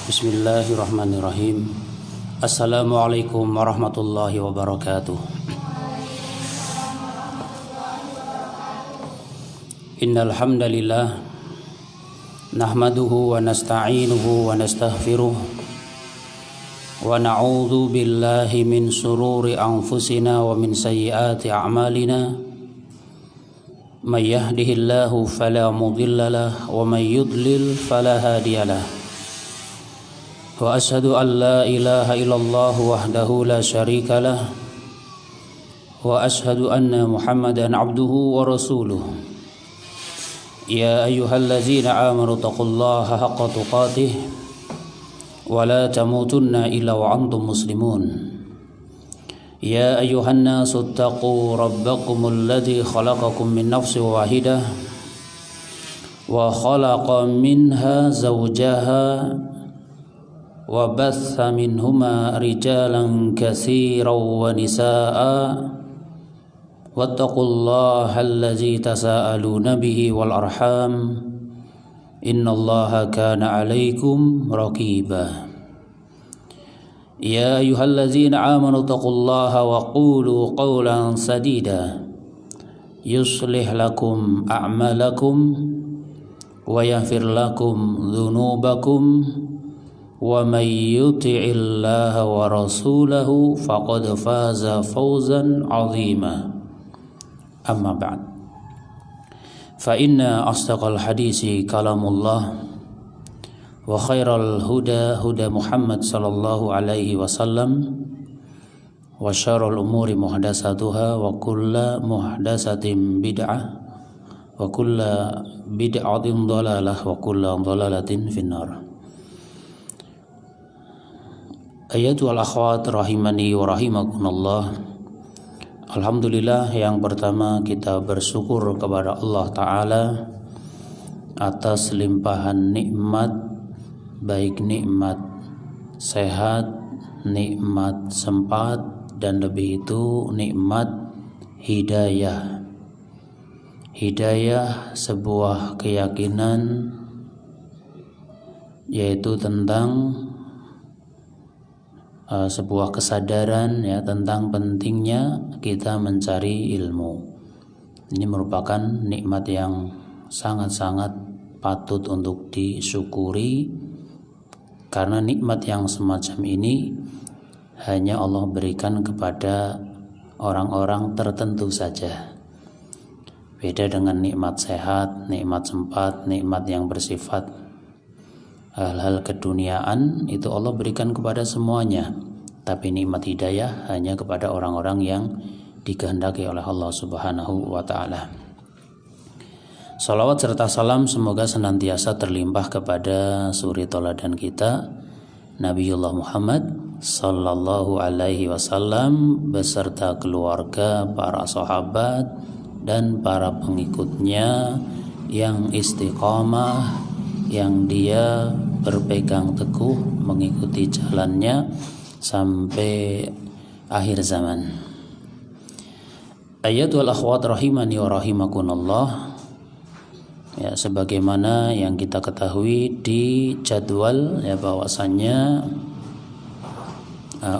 Bismillahirrahmanirrahim. Assalamualaikum warahmatullahi wabarakatuh. Innal hamdalillah nahmaduhu wa nasta'inuhu wa nastaghfiruh wa na'udzu billahi min shururi anfusina wa min sayyiati a'malina. May yahdihillahu fala mudilla lahu wa may yudlil fala hadiyalah. Wa ashhadu an la ilaha illallah wahdahu la syarika lah wa ashhadu anna Muhammadan abduhu wa rasuluh. Ya ayyuhallazina amanu taqullaha haqqa tuqatih wa la tamutunna illa wa antum muslimun. Ya ayyuhan nasu taqu rabbakumul ladzi khalaqakum min nafsin wahidah wa khalaqa minha zawjaha wa batha minhuma rijalan katsiran wa nisaa wattaqullaha allazi tasaaluna bihi wal arham innallaha kana 'alaikum raqiba. Ya ayyuhallazina amanu taqullaha wa qulu qawlan sadida yuslih lakum a'malakum wa yaghfir lakum dhunubakum wa may yuti'illaha wa rasulahu faqad faza fawzan 'azima. Amma ba'd. Fa inna asdaqal hadisi kalamullah wa khairal huda huda Muhammad sallallahu alaihi wasallam wa syarrul umuri muhdatsatuha wa kullu muhdatsatin bid'ah wa kullu bid'atin dhalalah wa kullu dhalalatin finnar. Ayatul akhwat rahimani wa rahimakumullah. Alhamdulillah, yang pertama kita bersyukur kepada Allah Ta'ala atas limpahan nikmat, baik nikmat sehat, nikmat sempat, dan lebih itu nikmat hidayah. Hidayah sebuah keyakinan, yaitu tentang sebuah kesadaran ya tentang pentingnya kita mencari ilmu. Ini merupakan nikmat yang sangat-sangat patut untuk disyukuri, karena nikmat yang semacam ini hanya Allah berikan kepada orang-orang tertentu saja. Beda dengan nikmat sehat, nikmat sempat, nikmat yang bersifat hal-hal keduniaan, itu Allah berikan kepada semuanya. Tapi nikmat hidayah hanya kepada orang-orang yang dikehendaki oleh Allah Subhanahu wa ta'ala. Salawat serta salam semoga senantiasa terlimpah kepada suri teladan kita, Nabiullah Muhammad sallallahu alaihi wasallam beserta keluarga, para sahabat, dan para pengikutnya yang istiqamah, yang dia berpegang teguh mengikuti jalannya sampai akhir zaman. Ayatul akhwat rahimani wa rahimakumullah. Ya, sebagaimana yang kita ketahui di jadwal ya, bahwasannya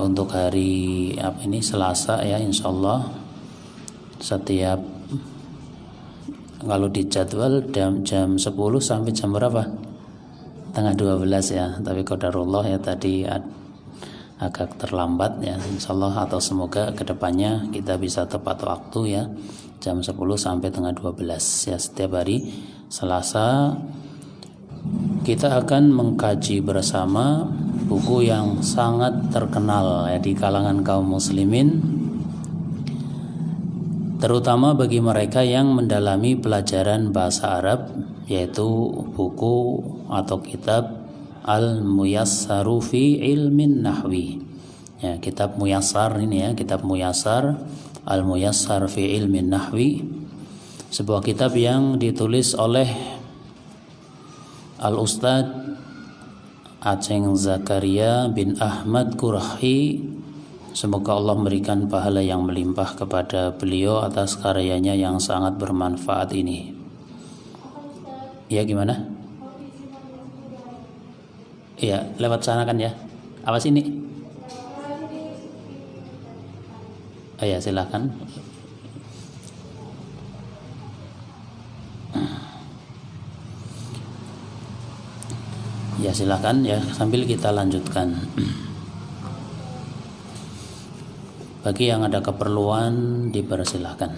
untuk hari Selasa ya, insyaallah setiap kalau di jadwal jam 10 sampai jam berapa? Tengah 12 ya. Tapi qadarullah ya, tadi agak terlambat ya, insyaallah, atau semoga kedepannya kita bisa tepat waktu ya, jam 10 sampai tengah 12 ya. Setiap hari Selasa kita akan mengkaji bersama buku yang sangat terkenal ya di kalangan kaum muslimin, terutama bagi mereka yang mendalami pelajaran bahasa Arab, yaitu buku atau kitab Al-Muyassaru fi Ilmin Nahwi. Ya, kitab Muyassar ini ya, kitab Muyassar, Al-Muyassar fi Ilmin Nahwi, sebuah kitab yang ditulis oleh Al-Ustadz Aceh Zakaria bin Ahmad Qurahi. Semoga Allah memberikan pahala yang melimpah kepada beliau atas karyanya yang sangat bermanfaat ini. Ya, gimana? Iya, lewat sana kan ya. Apa sini? Oh ya, silakan. Ya silakan ya, sambil kita lanjutkan. Bagi yang ada keperluan dipersilahkan.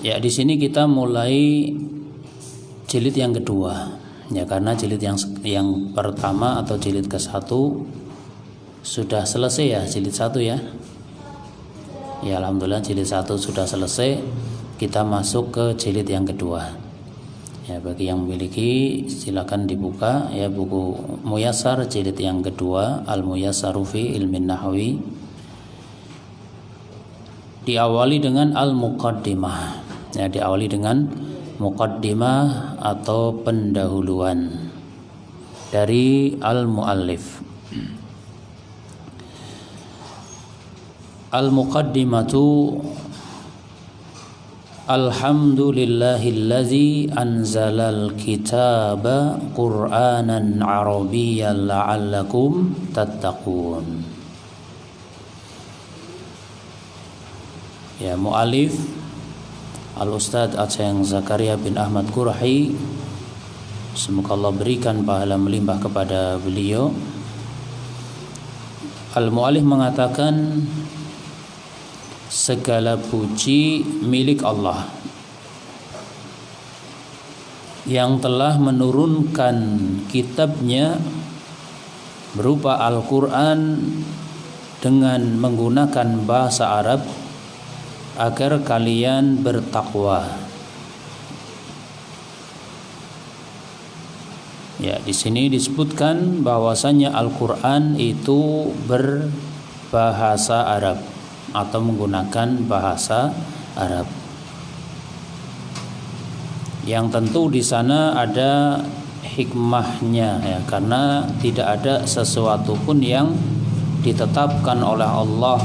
Ya, di sini kita mulai jilid yang kedua. Ya, karena jilid yang pertama atau jilid ke-1 sudah selesai ya, jilid 1 ya. Ya, alhamdulillah jilid 1 sudah selesai. Kita masuk ke jilid yang kedua. Ya, bagi yang memiliki silakan dibuka ya buku Muyassar jilid yang kedua, Al-Muyassaru fi Ilmin Nahwi. Diawali dengan Al-Muqaddimah. Ya, diawali dengan muqaddimah atau pendahuluan dari al-muallif. Al-muqaddimatu alhamdulillahillazi anzalal kitaba qur'anan arabiyyan la'allakum tattaqun. Ya, muallif Al-Ustadz Aceng Zakaria bin Ahmad Qurahi, semoga Allah berikan pahala melimpah kepada beliau. Al-Mu'allif mengatakan segala puji milik Allah yang telah menurunkan kitabnya berupa Al-Quran dengan menggunakan bahasa Arab agar kalian bertakwa. Ya, di sini disebutkan bahwasanya Al-Quran itu berbahasa Arab atau menggunakan bahasa Arab. Yang tentu di sana ada hikmahnya ya, karena tidak ada sesuatu pun yang ditetapkan oleh Allah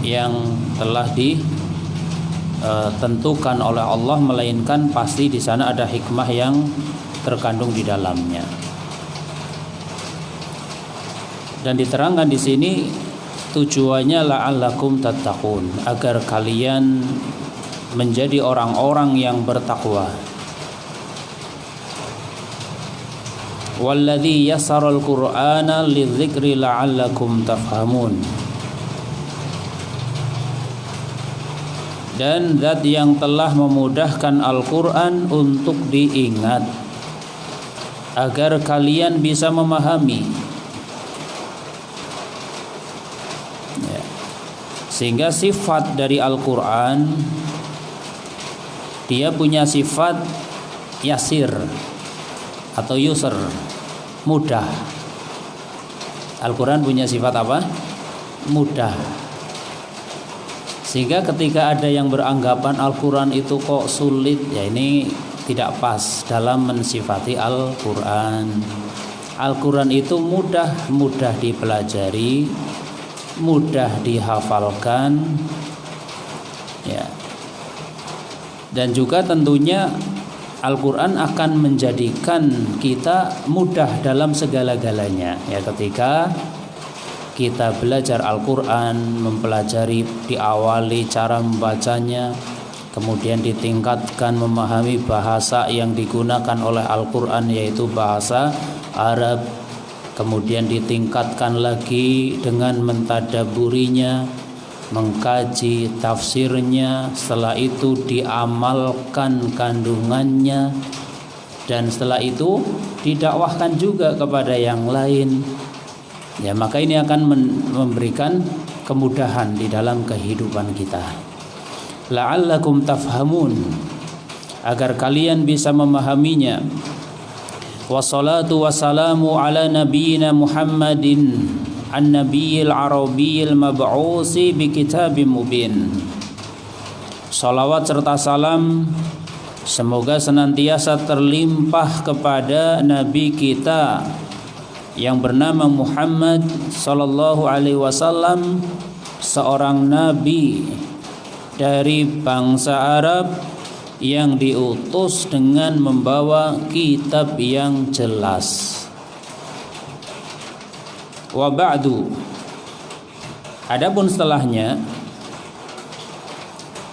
yang telah ditentukan oleh Allah, melainkan pasti di sana ada hikmah yang terkandung di dalamnya. Dan diterangkan di sini tujuannya la'allakum tattaqun, agar kalian menjadi orang-orang yang bertakwa. Walladzi yassaral Qur'ana lidzikri la'allakum tafhamun. Dan zat yang telah memudahkan Al-Quran untuk diingat agar kalian bisa memahami ya. Sehingga sifat dari Al-Quran, dia punya sifat yasir atau yusr, mudah. Al-Quran punya sifat apa? Mudah. Sehingga ketika ada yang beranggapan Al-Quran itu kok sulit, ya ini tidak pas dalam mensifati Al-Quran. Al-Quran itu mudah dipelajari, mudah dihafalkan, ya. Dan juga tentunya Al-Quran akan menjadikan kita mudah dalam segala-galanya. Ya, ketika kita belajar Al-Quran, mempelajari, diawali cara membacanya, kemudian ditingkatkan memahami bahasa yang digunakan oleh Al-Quran, yaitu bahasa Arab, kemudian ditingkatkan lagi dengan mentadaburinya, mengkaji tafsirnya, setelah itu diamalkan kandungannya, dan setelah itu didakwahkan juga kepada yang lain. Ya, maka ini akan memberikan kemudahan di dalam kehidupan kita. La'allakum tafhamun, agar kalian bisa memahaminya. Wassalatu wassalamu ala nabiyyina Muhammadin an-nabiyil arabiyyil mab'usi bi kitabim mubin. Salawat serta salam semoga senantiasa terlimpah kepada Nabi kita yang bernama Muhammad sallallahu alaihi wasallam, seorang nabi dari bangsa Arab yang diutus dengan membawa kitab yang jelas. Wa ba'du, adapun setelahnya,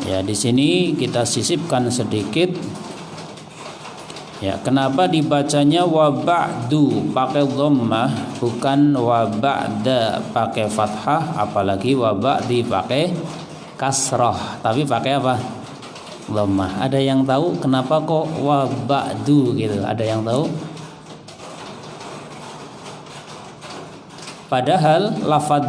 ya di sini kita sisipkan sedikit. Ya, kenapa dibacanya wa ba'du pakai dhammah bukan wa ba'da pakai fathah, apalagi wa ba'di pakai kasrah tapi pakai apa? Dhammah. Ada yang tahu kenapa kok wa ba'du gitu? Ada yang tahu? Padahal lafadz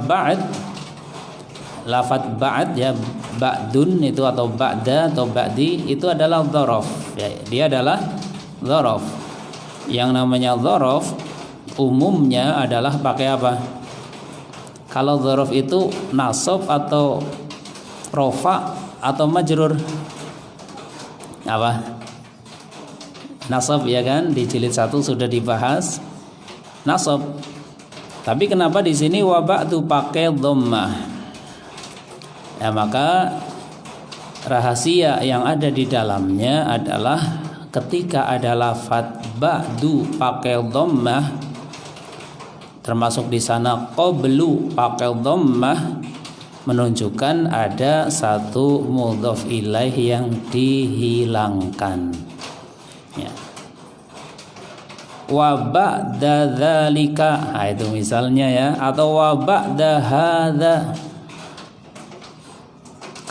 ba'd ya, ba'dun itu atau ba'da atau ba'di itu adalah dzaraf. Ya, dia adalah dzaraf. Yang namanya dzaraf umumnya adalah pakai apa? Kalau dzaraf itu nasab atau rofa atau majrur? Apa? Nasab ya kan? Di jilid 1 sudah dibahas nasab. Tapi kenapa di sini wa ba'du pakai dhammah? Ya, maka rahasia yang ada di dalamnya adalah ketika ada lafadz ba'du pakai dhammah, termasuk di sana qablu pakai dhammah, menunjukkan ada satu mudhof ilaih yang dihilangkan. Ya. Wa ba'da dzalika, itu misalnya ya, atau wa ba'da hadza.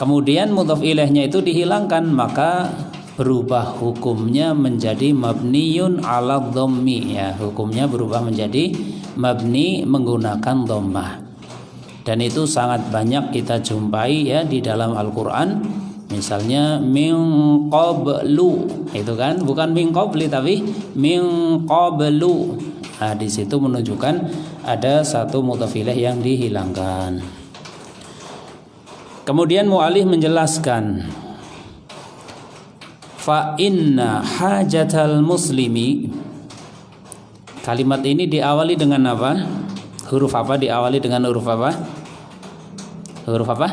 Kemudian mudhof ilaihnya itu dihilangkan, maka berubah hukumnya menjadi mabniyun 'ala dhammi ya, hukumnya berubah menjadi mabni menggunakan dhammah. Dan itu sangat banyak kita jumpai ya di dalam Al-Qur'an. Misalnya min qablu, itu kan bukan min qabli tapi min qablu. Nah, di situ menunjukkan ada satu mudhof ilaih yang dihilangkan. Kemudian mu'alif menjelaskan fa inna hajatal muslimi. Kalimat ini diawali dengan apa? Huruf apa? Diawali dengan huruf apa? Huruf apa?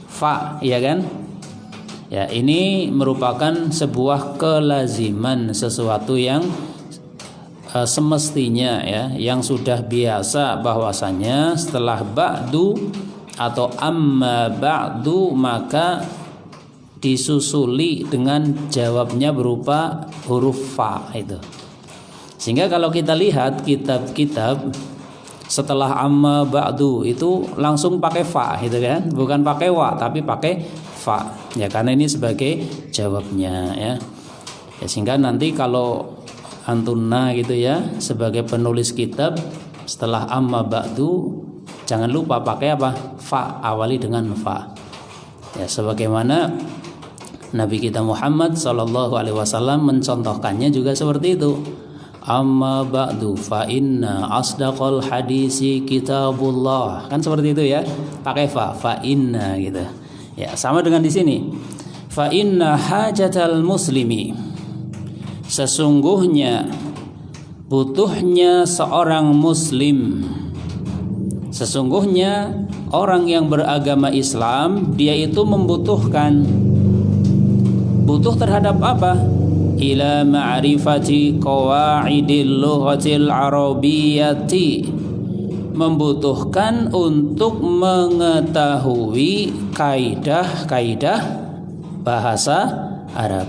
Fa, iya kan? Ya, ini merupakan sebuah kelaziman, sesuatu yang semestinya ya, yang sudah biasa bahwasanya setelah ba'du atau amma ba'du maka disusuli dengan jawabnya berupa huruf fa itu. Sehingga kalau kita lihat kitab-kitab setelah amma ba'du itu langsung pakai fa gitu kan, bukan pakai wa tapi pakai fa. Ya karena ini sebagai jawabnya ya. Ya sehingga nanti kalau antuna gitu ya sebagai penulis kitab setelah amma ba'du jangan lupa pakai apa? Fa, awali dengan fa. Ya sebagaimana Nabi kita Muhammad sallallahu alaihi wasallam mencontohkannya juga seperti itu. Amma ba'du fa inna asdaqal hadisi kitabullah. Kan seperti itu ya. Pakai fa inna gitu. Ya, sama dengan di sini. Fa inna hajatal muslimi. Sesungguhnya butuhnya seorang muslim. Sesungguhnya orang yang beragama Islam dia itu membutuhkan, butuh terhadap apa? Ila ma'rifati qawaidil lughatil arabiyyati, membutuhkan untuk mengetahui kaidah-kaidah bahasa Arab.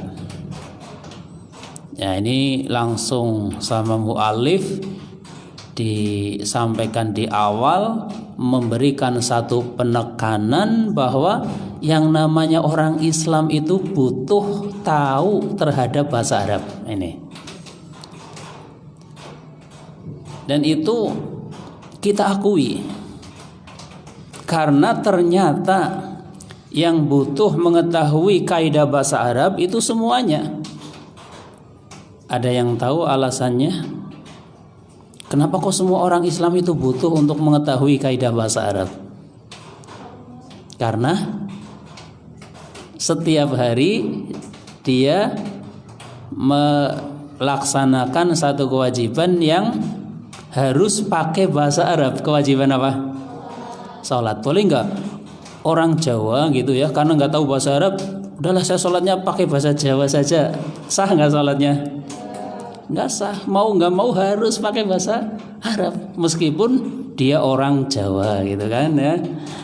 Ya, ini langsung sama mu'alif disampaikan di awal, memberikan satu penekanan bahwa yang namanya orang Islam itu butuh tahu terhadap bahasa Arab ini. Dan itu kita akui, karena ternyata yang butuh mengetahui kaidah bahasa Arab itu semuanya. Ada yang tahu alasannya? Kenapa kok semua orang Islam itu butuh untuk mengetahui kaidah bahasa Arab? Karena setiap hari dia melaksanakan satu kewajiban yang harus pakai bahasa Arab. Kewajiban apa? Salat. Boleh nggak orang Jawa gitu ya, karena nggak tahu bahasa Arab, udahlah saya sholatnya pakai bahasa Jawa saja. Sah nggak sholatnya? Nggak sah. Mau nggak mau harus pakai bahasa Arab. Meskipun dia orang Jawa gitu kan ya.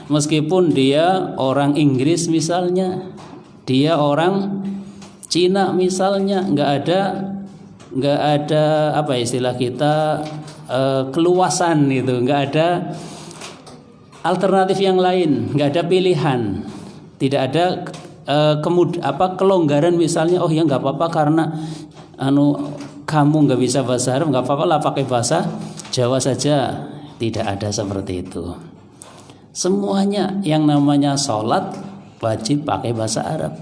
Meskipun dia orang Inggris misalnya, dia orang Cina misalnya, nggak ada apa istilah kita keluasan gitu, nggak ada alternatif yang lain, nggak ada pilihan, tidak ada kelonggaran misalnya, oh ya nggak apa-apa karena kamu nggak bisa bahasa Arab, nggak apa-apa lah pakai bahasa Jawa saja. Tidak ada seperti itu. Semuanya yang namanya sholat wajib pakai bahasa Arab.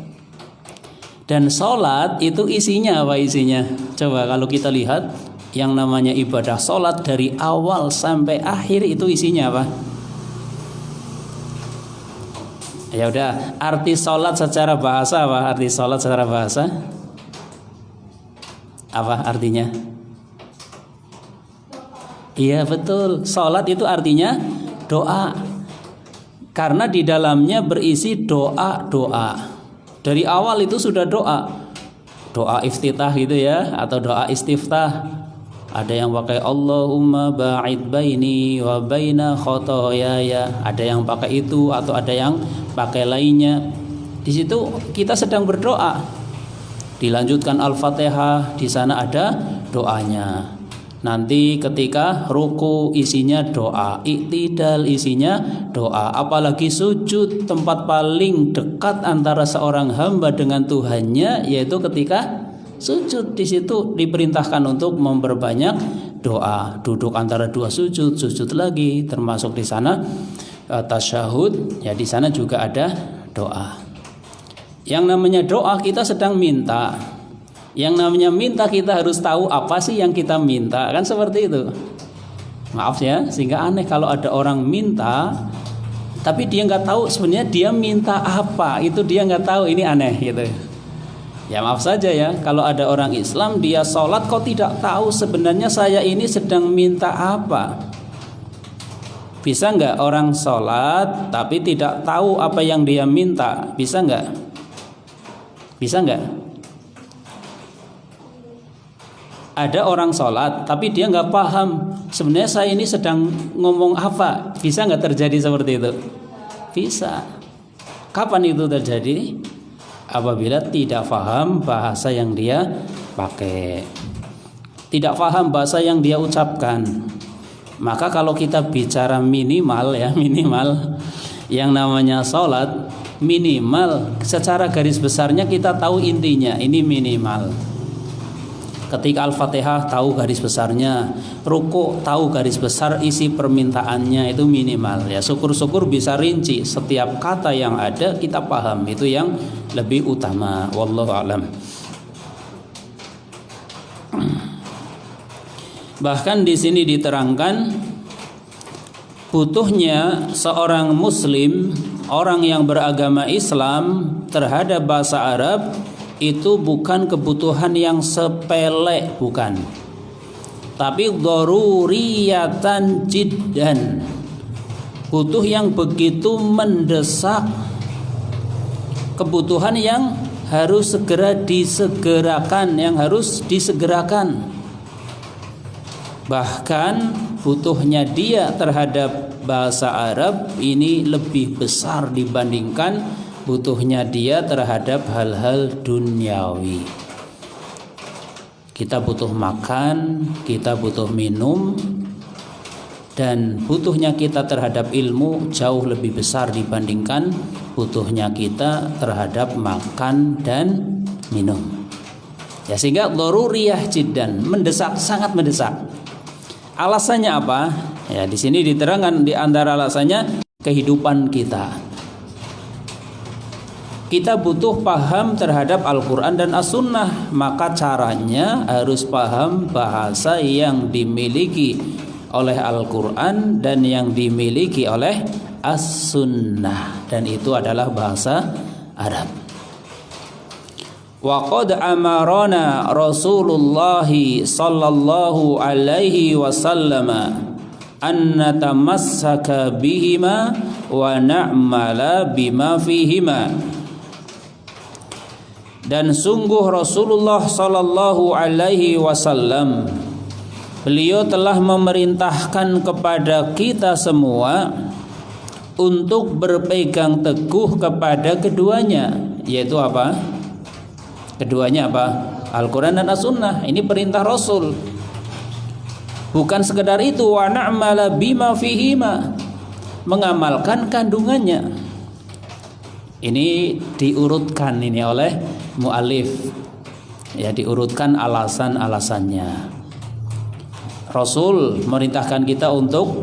Dan sholat itu isinya apa isinya? Coba kalau kita lihat yang namanya ibadah sholat dari awal sampai akhir itu isinya apa? Ya udah, arti sholat secara bahasa apa? Arti sholat secara bahasa apa artinya? Iya betul, sholat itu artinya doa. Karena di dalamnya berisi doa-doa. Dari awal itu sudah doa. Doa iftitah gitu ya, atau doa istiftah. Ada yang pakai Allahumma ba'id baini wa baina khotoyaya. Ada yang pakai itu atau ada yang pakai lainnya. Di situ kita sedang berdoa. Dilanjutkan Al-Fatihah, di sana ada doanya. Nanti ketika ruku isinya doa, iktidal isinya doa, apalagi sujud, tempat paling dekat antara seorang hamba dengan Tuhannya yaitu ketika sujud. Di situ diperintahkan untuk memperbanyak doa. Duduk antara dua sujud, sujud lagi, termasuk di sana tasyahud, ya di sana juga ada doa. Yang namanya doa kita sedang minta. Yang namanya minta kita harus tahu apa sih yang kita minta, kan seperti itu. Maaf ya, sehingga aneh kalau ada orang minta tapi dia nggak tahu sebenarnya dia minta apa, itu dia nggak tahu, ini aneh gitu. Ya maaf saja ya, kalau ada orang Islam dia sholat kok tidak tahu sebenarnya saya ini sedang minta apa. Bisa nggak orang sholat tapi tidak tahu apa yang dia minta? Bisa nggak? Bisa nggak? Ada orang sholat tapi dia nggak paham sebenarnya saya ini sedang ngomong apa. Bisa nggak terjadi seperti itu? Bisa. Kapan itu terjadi? Apabila tidak paham bahasa yang dia pakai, tidak paham bahasa yang dia ucapkan. Maka kalau kita bicara minimal ya, minimal yang namanya sholat, minimal secara garis besarnya kita tahu intinya, ini minimal. Ketika Al-Fatihah tahu garis besarnya, ruku tahu garis besar isi permintaannya, itu minimal ya. Syukur-syukur bisa rinci setiap kata yang ada kita paham, itu yang lebih utama. Wallahu a'lam. Bahkan di sini diterangkan butuhnya seorang muslim, orang yang beragama Islam terhadap bahasa Arab itu bukan kebutuhan yang sepele, bukan. Tapi daruriyatan jiddan. Butuh yang begitu mendesak. Kebutuhan yang harus segera disegerakan, yang harus disegerakan. Bahkan butuhnya dia terhadap bahasa Arab ini lebih besar dibandingkan butuhnya dia terhadap hal-hal duniawi. Kita butuh makan, kita butuh minum, dan butuhnya kita terhadap ilmu jauh lebih besar dibandingkan butuhnya kita terhadap makan dan minum. Ya, sehingga daruriyah jiddan, mendesak, sangat mendesak. Alasannya apa? Ya, di sini diterangkan di antara alasannya kehidupan kita. Kita butuh paham terhadap Al-Quran dan As-Sunnah. Maka caranya harus paham bahasa yang dimiliki oleh Al-Quran dan yang dimiliki oleh As-Sunnah. Dan itu adalah bahasa Arab. Wa qad amarana Rasulullah sallallahu alaihi wasallam an natamassaka bihima wa na'mala bima fihima. Dan sungguh Rasulullah sallallahu alaihi wasallam, beliau telah memerintahkan kepada kita semua untuk berpegang teguh kepada keduanya, yaitu apa? Keduanya apa? Al-Quran dan As-Sunnah. Ini perintah Rasul. Bukan sekedar itu, wa na'mala bima fihima, mengamalkan kandungannya. Ini diurutkan ini oleh mu'alif, ya, diurutkan alasan-alasannya. Rasul merintahkan kita untuk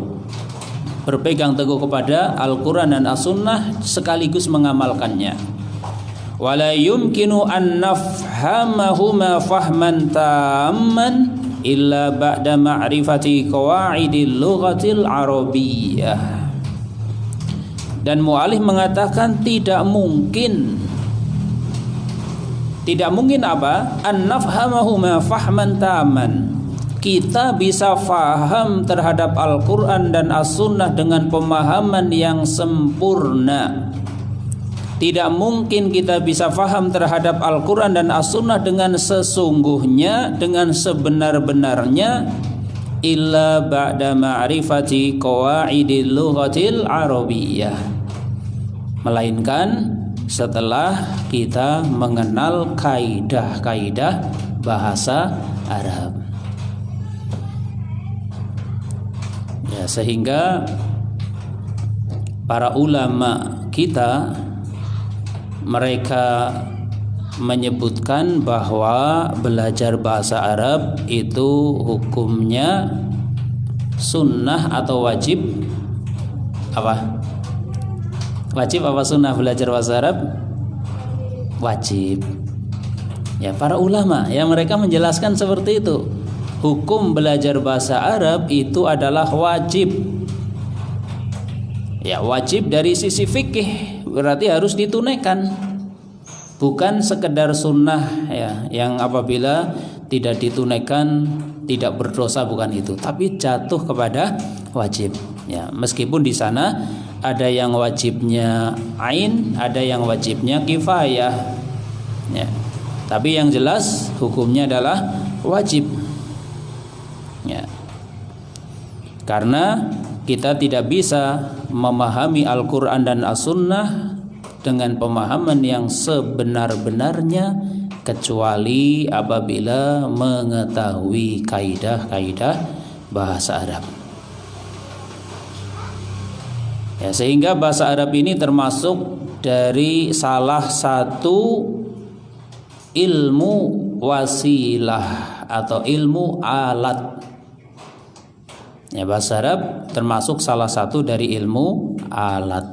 berpegang teguh kepada Al-Quran dan As-Sunnah sekaligus mengamalkannya. Wala yumkinu an nafhamahuma fahman tamman illa ba'da ma'rifati qawaidil lughatil arabiyyah. Dan mu'alif mengatakan tidak mungkin apa? An nafhamahuma fahman tamman, kita bisa faham terhadap Al-Quran dan As-Sunnah dengan pemahaman yang sempurna. Tidak mungkin kita bisa faham terhadap Al-Quran dan As-Sunnah dengan sesungguhnya, dengan sebenar-benarnya, illa ba'da ma'rifati qawaidil lughatil arabiyyah, melainkan setelah kita mengenal kaidah-kaidah bahasa Arab. Ya, sehingga para ulama kita, mereka menyebutkan bahwa belajar bahasa Arab itu hukumnya sunnah atau wajib. Apa? Wajib apa sunnah belajar bahasa Arab? Wajib. Ya, para ulama ya, mereka menjelaskan seperti itu. Hukum belajar bahasa Arab itu adalah wajib. Ya, wajib dari sisi fikih, berarti harus ditunaikan. Bukan sekedar sunnah ya, yang apabila tidak ditunaikan tidak berdosa, bukan itu, tapi jatuh kepada wajib. Ya, meskipun di sana ada yang wajibnya ain, ada yang wajibnya kifayah. Ya, tapi yang jelas hukumnya adalah wajib. Ya. Karena kita tidak bisa memahami Al-Quran dan As-Sunnah dengan pemahaman yang sebenar-benarnya kecuali apabila mengetahui kaidah-kaidah bahasa Arab. Ya, sehingga bahasa Arab ini termasuk dari salah satu ilmu wasilah atau ilmu alat. Ya, bahasa Arab termasuk salah satu dari ilmu alat.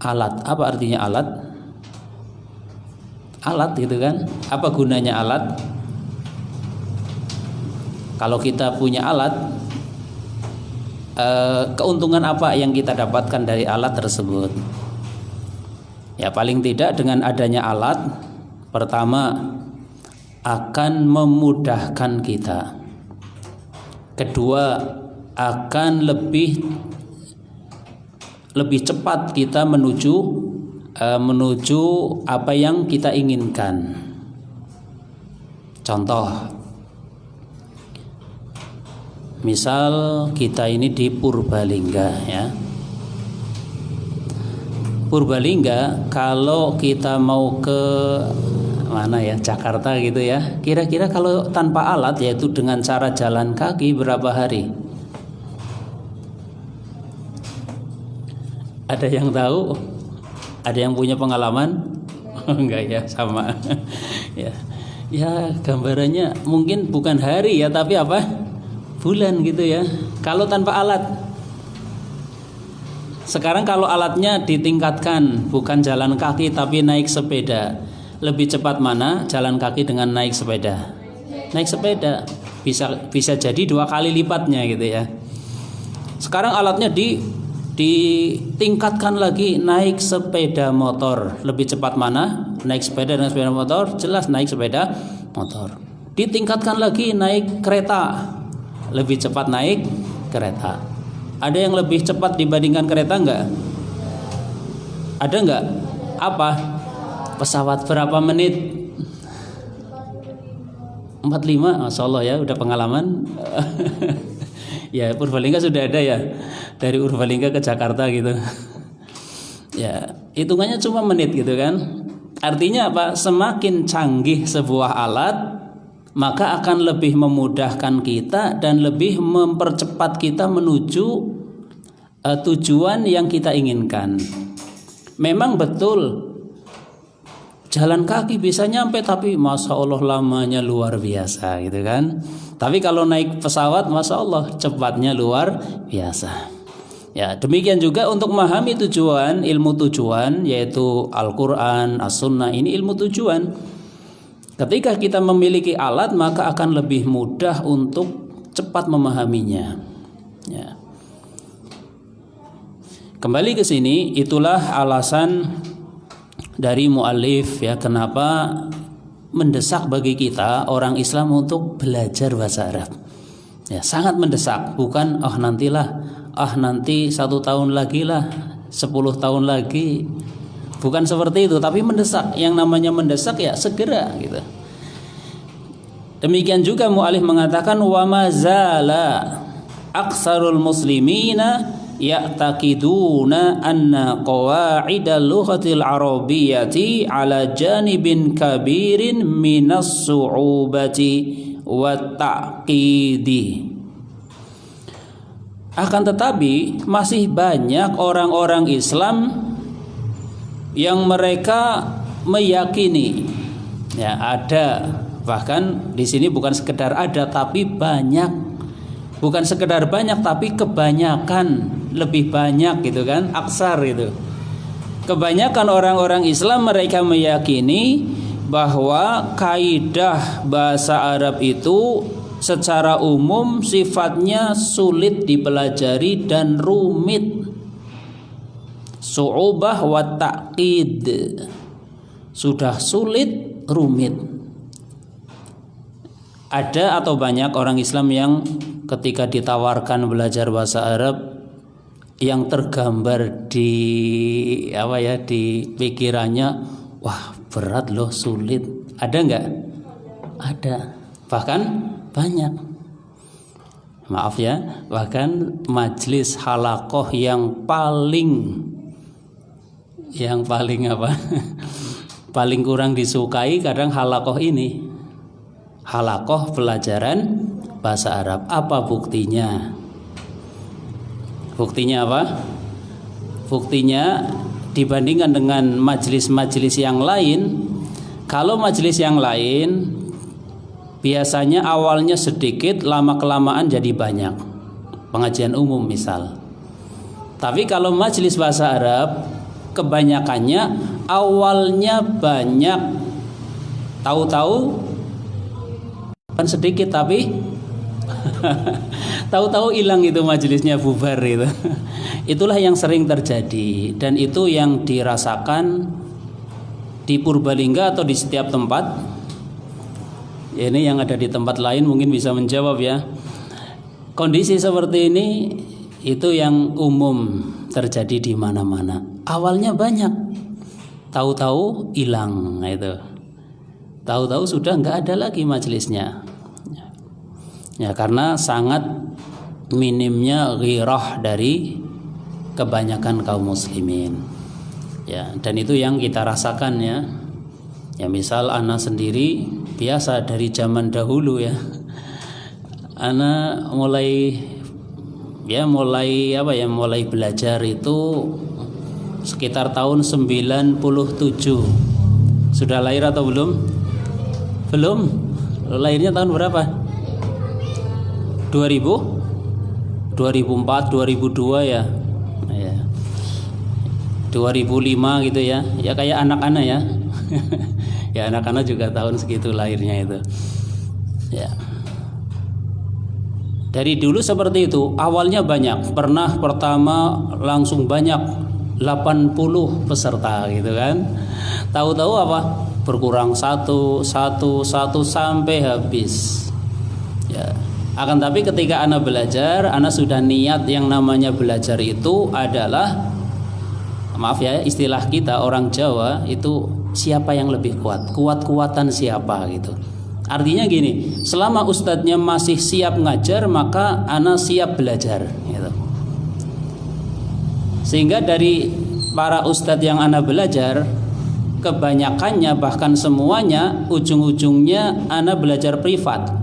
Alat, apa artinya alat? Alat gitu kan? Apa gunanya alat? Kalau kita punya alat, keuntungan apa yang kita dapatkan dari alat tersebut? Ya, paling tidak dengan adanya alat, pertama akan memudahkan kita. Kedua, akan lebih cepat kita menuju apa yang kita inginkan. Contoh, misal kita ini di Purbalingga ya. Purbalingga, kalau kita mau ke mana ya, Jakarta gitu ya, kira-kira kalau tanpa alat, yaitu dengan cara jalan kaki, berapa hari? Ada yang tahu? Ada yang punya pengalaman? Enggak ya, sama. Ya, gambarannya mungkin bukan hari ya, tapi apa? Bulan gitu ya. Kalau tanpa alat. Sekarang kalau alatnya ditingkatkan, bukan jalan kaki tapi naik sepeda, lebih cepat mana jalan kaki dengan naik sepeda? Naik sepeda bisa jadi 2 kali lipatnya gitu ya. Sekarang alatnya ditingkatkan lagi, naik sepeda motor, lebih cepat mana? Naik sepeda dengan sepeda motor? Jelas naik sepeda motor. Ditingkatkan lagi, naik kereta, lebih cepat naik kereta. Ada yang lebih cepat dibandingkan kereta enggak? Ada enggak? Apa? Pesawat berapa menit? 45, Masya Allah ya, udah pengalaman. Ya, Purbalingga sudah ada ya, dari Purbalingga ke Jakarta gitu. Ya, hitungannya cuma menit gitu kan. Artinya apa? Semakin canggih sebuah alat, maka akan lebih memudahkan kita dan lebih mempercepat kita menuju tujuan yang kita inginkan. Memang betul jalan kaki bisa nyampe, tapi Masya Allah lamanya luar biasa gitu kan. Tapi kalau naik pesawat Masya Allah cepatnya luar biasa. Ya, demikian juga untuk memahami tujuan, ilmu tujuan yaitu Al-Quran, As-Sunnah, ini ilmu tujuan. Ketika kita memiliki alat maka akan lebih mudah untuk cepat memahaminya. Ya. Kembali ke sini, itulah alasan dari mu'allif ya kenapa mendesak bagi kita orang Islam untuk belajar bahasa Arab. Ya, sangat mendesak, bukan nanti 1 tahun lagi lah, 10 tahun lagi. Bukan seperti itu, tapi mendesak. Yang namanya mendesak ya segera gitu. Demikian juga mu'allif mengatakan wa mazala aksarul muslimina ya'taqiduna anna qawa'idal lughatil arabiyyati ala janibin kabirin minas su'ubati wa ta'qidi. Akan tetapi masih banyak orang-orang Islam yang mereka meyakini ya ada, bahkan di sini bukan sekedar ada tapi banyak, bukan sekedar banyak tapi kebanyakan, lebih banyak gitu kan, aksar itu. Kebanyakan orang-orang Islam mereka meyakini bahwa kaidah bahasa Arab itu secara umum sifatnya sulit dipelajari dan rumit. Su'ubah wa ta'qid. Sudah sulit, rumit. Ada atau banyak orang Islam yang ketika ditawarkan belajar bahasa Arab yang tergambar di di pikirannya, wah berat loh, sulit. Ada enggak? Ada. Bahkan banyak. Maaf ya, bahkan majelis halaqah yang paling paling kurang disukai kadang halaqah ini. Halaqah pelajaran bahasa Arab. Apa buktinya? Buktinya apa? Buktinya dibandingkan dengan majelis-majelis yang lain, kalau majelis yang lain biasanya awalnya sedikit, lama-kelamaan jadi banyak. Pengajian umum misal. Tapi kalau majelis bahasa Arab, kebanyakannya awalnya banyak, tahu-tahu kan sedikit, tapi tahu-tahu hilang itu majelisnya, bubar itu. Itulah yang sering terjadi dan itu yang dirasakan di Purbalingga atau di setiap tempat. Ya, ini yang ada di tempat lain mungkin bisa menjawab ya. Kondisi seperti ini itu yang umum terjadi di mana-mana. Awalnya banyak, tahu-tahu hilang itu. Tahu-tahu sudah nggak ada lagi majelisnya. Ya, karena sangat minimnya ghirah dari kebanyakan kaum muslimin. Ya, dan itu yang kita rasakan ya. Ya, misal ana sendiri biasa dari zaman dahulu ya. Ana mulai belajar itu sekitar tahun 97. Sudah lahir atau belum? Belum. Lahirnya tahun berapa? 2000? 2004, 2002 ya. Ya. 2005 gitu ya. Ya kayak anak-anak ya. Ya anak-anak juga tahun segitu lahirnya itu. Ya. Dari dulu seperti itu, awalnya banyak. Pernah pertama langsung banyak 80 peserta gitu kan. Tahu-tahu apa? Berkurang satu sampai habis. Ya. Akan tapi ketika anak belajar, anak sudah niat yang namanya belajar itu adalah, maaf ya istilah kita orang Jawa itu siapa yang lebih kuat, kuat-kuatan siapa gitu. Artinya gini, selama ustadznya masih siap ngajar, maka ana siap belajar gitu. Sehingga dari para ustadz yang ana belajar, kebanyakannya bahkan semuanya ujung-ujungnya ana belajar privat.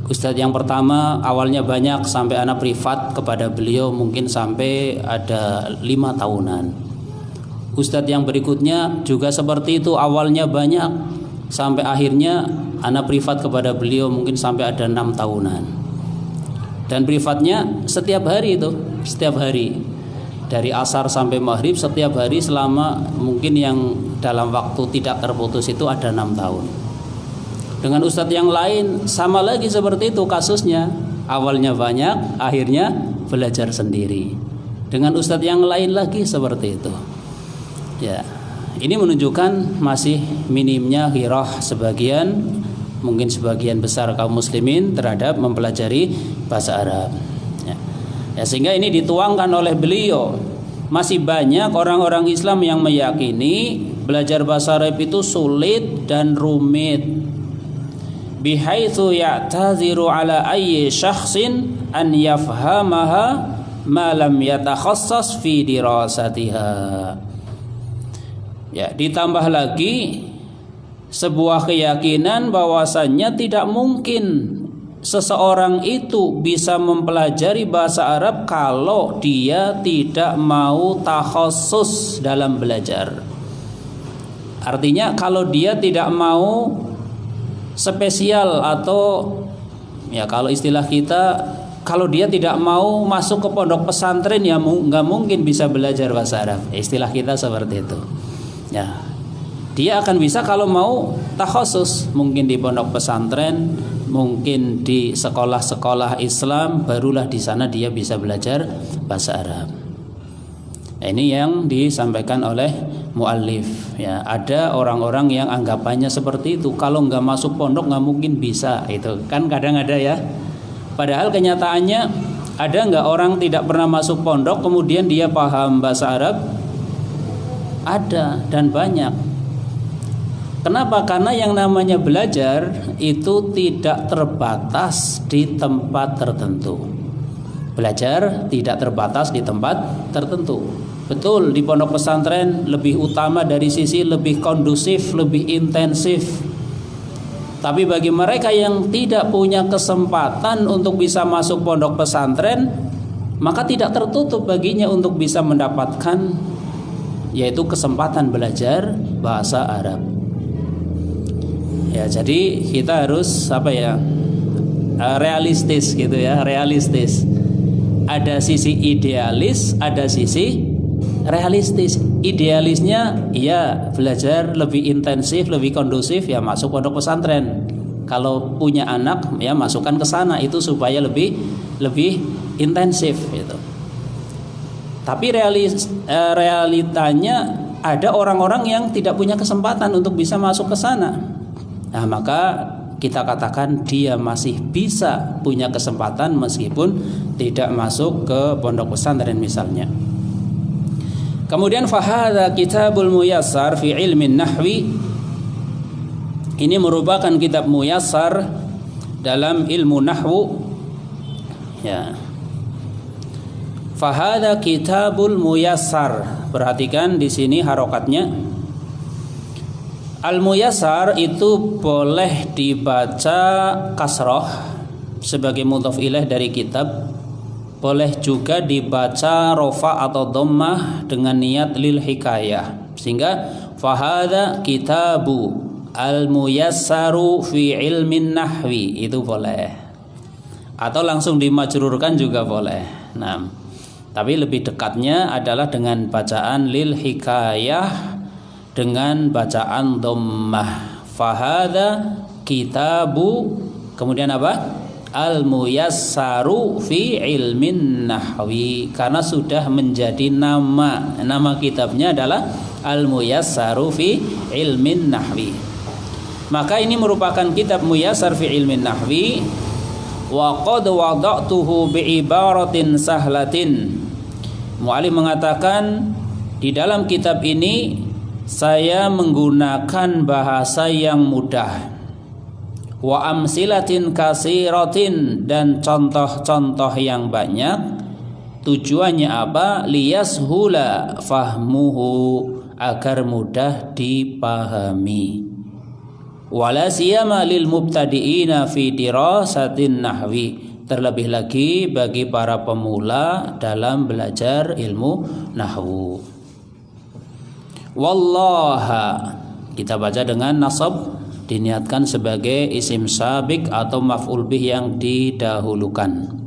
Ustadz yang pertama awalnya banyak sampai anak privat kepada beliau mungkin sampai ada 5 tahunan. Ustadz yang berikutnya juga seperti itu, awalnya banyak sampai akhirnya anak privat kepada beliau mungkin sampai ada 6 tahunan. Dan privatnya setiap hari itu, setiap hari dari asar sampai maghrib setiap hari selama mungkin yang dalam waktu tidak terputus itu ada 6 tahun. Dengan ustadz yang lain sama lagi seperti itu kasusnya. Awalnya banyak, akhirnya belajar sendiri. Dengan ustadz yang lain lagi seperti itu. Ya, ini menunjukkan masih minimnya hirah mungkin sebagian besar kaum muslimin terhadap mempelajari bahasa Arab. Ya, sehingga ini dituangkan oleh beliau. Masih banyak orang-orang Islam yang meyakini belajar bahasa Arab itu sulit dan rumit. Bihaitsu ya'taziru ala ayyi syakhsin an yafhamaha ma lam yatakhassas fi dirasatiha. Ya, ditambah lagi sebuah keyakinan bahwasannya tidak mungkin seseorang itu bisa mempelajari bahasa Arab kalau dia tidak mau takhassus dalam belajar. Artinya kalau dia tidak mau spesial atau ya kalau istilah kita, kalau dia tidak mau masuk ke pondok pesantren ya nggak mungkin bisa belajar bahasa Arab. Istilah kita seperti itu. Ya, dia akan bisa kalau mau takhusus, mungkin di pondok pesantren, mungkin di sekolah-sekolah Islam, barulah di sana dia bisa belajar bahasa Arab. Nah, ini yang disampaikan oleh muallif. Ya, ada orang-orang yang anggapannya seperti itu. Kalau nggak masuk pondok nggak mungkin bisa. Itu kan kadang ada ya. Padahal kenyataannya ada nggak orang tidak pernah masuk pondok kemudian dia paham bahasa Arab? Ada dan banyak. Kenapa? Karena yang namanya belajar itu tidak terbatas di tempat tertentu. Belajar tidak terbatas di tempat tertentu. Betul, di pondok pesantren lebih utama dari sisi lebih kondusif, lebih intensif. Tapi bagi mereka yang tidak punya kesempatan untuk bisa masuk pondok pesantren, maka tidak tertutup baginya untuk bisa mendapatkan yaitu kesempatan belajar bahasa Arab. Ya, jadi kita harus realistis gitu ya, realistis. Ada sisi idealis, ada sisi realistis. Idealisnya ya belajar lebih intensif, lebih kondusif ya masuk pondok pesantren. Kalau punya anak ya masukkan ke sana itu supaya lebih intensif gitu. Tapi realitanya ada orang-orang yang tidak punya kesempatan untuk bisa masuk ke sana. Nah, maka kita katakan dia masih bisa punya kesempatan meskipun tidak masuk ke pondok pesantren misalnya. Kemudian fahadha kitabul muyassar fi ilmin nahwi. Ini merupakan kitab muyassar dalam ilmu nahwu. Ya. Fahadha kitabul muyassar. Perhatikan di sini harokatnya. Al-muyassar itu boleh dibaca kasroh sebagai mudhof ilaih dari kitab. Boleh juga dibaca rofa atau dhammah dengan niat lil hikayah. Sehingga fahadha kitabu al-muyassaru fi ilmin nahwi, itu boleh. Atau langsung dimajrurkan juga boleh. Nah, tapi lebih dekatnya adalah dengan bacaan lil hikayah dengan bacaan dhammah. Fahadha kitabu, kemudian apa? Al-muyassaru fi ilmin nahwi, karena sudah menjadi nama kitabnya adalah Al-muyassaru fi ilmin nahwi. Maka ini merupakan kitab muyassar fi ilmin nahwi. Wa qad wada'tuhu bi ibaratin sahlatin. Mu'alif mengatakan di dalam kitab ini saya menggunakan bahasa yang mudah. Wa amsilatin kasiratin, dan contoh-contoh yang banyak. Tujuannya apa? Liyashula fahmuhu, agar mudah dipahami. Wala siyama lil mubtadi'ina fi dirasatin nahwi, terlebih lagi bagi para pemula dalam belajar ilmu nahwu. Wallaha, kita baca dengan nasab, diniatkan sebagai isim sabik atau maf'ul bih yang didahulukan.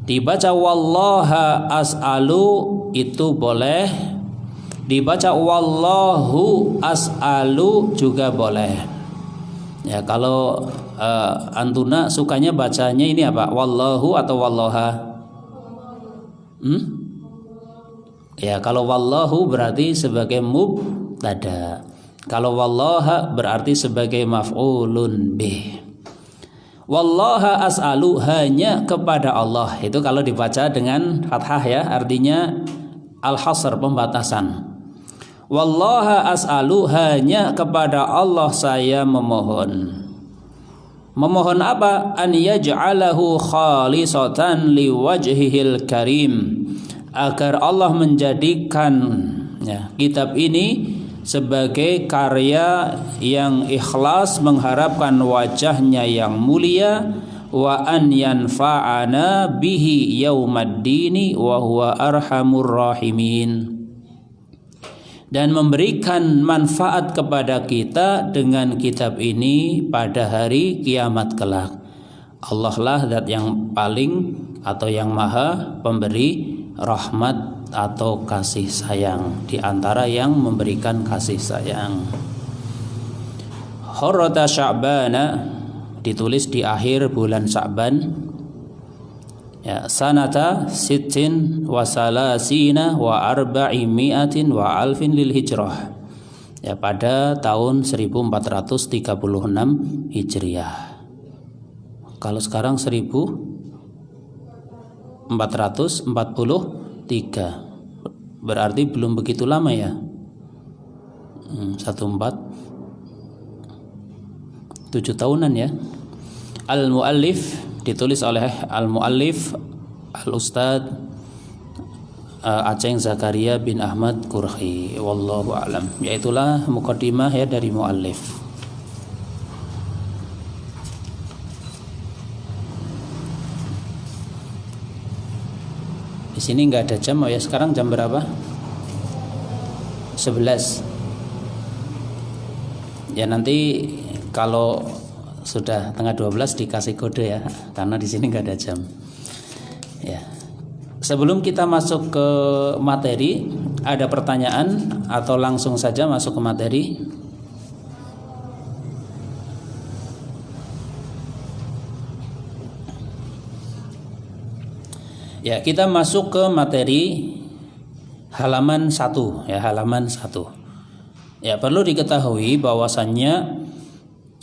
Dibaca wallaha as'alu itu boleh, dibaca wallahu as'alu juga boleh. Ya, kalau antuna sukanya bacanya ini apa? Wallahu atau wallaha? Ya, kalau wallahu berarti sebagai mubtada. Kalau wallaha berarti sebagai maf'ulun bih. Wallaha as'alu, hanya kepada Allah. Itu kalau dibaca dengan fathah ya, artinya al-hasr, pembatasan. Wallaha as'alu, hanya kepada Allah saya memohon. Memohon apa? An yaj'alahu khalisatan liwajhihil karim, agar Allah menjadikan ya, kitab ini sebagai karya yang ikhlas mengharapkan wajahnya yang mulia, wa an yanfa'ana bihi yaumaddini wa huwa arhamur rahimin, dan memberikan manfaat kepada kita dengan kitab ini pada hari kiamat kelak. Allah lah zat yang paling atau yang maha pemberi rahmat atau kasih sayang, di antara yang memberikan kasih sayang. Horrata Sya'bana, ditulis di akhir bulan Sya'ban ya, sanata sittin wa salasina wa arba'imiatin wa alfin lil hijrah ya, pada tahun 1436 Hijriah. Kalau sekarang 1443, berarti belum begitu lama ya. 7 tahunan ya. Al-Muallif, ditulis oleh Al-Muallif Al-Ustad Aceng Zakaria bin Ahmad Qurhi, wallahu a'lam. Yaitulah muqaddimah ya dari muallif. Di sini nggak ada jam, oh ya. Sekarang jam berapa? 11. Ya, nanti kalau sudah tengah 12 dikasih kode ya, karena di sini nggak ada jam. Ya. Sebelum kita masuk ke materi, ada pertanyaan atau langsung saja masuk ke materi? Ya, kita masuk ke materi halaman 1 ya, halaman 1. Ya, perlu diketahui bahwasannya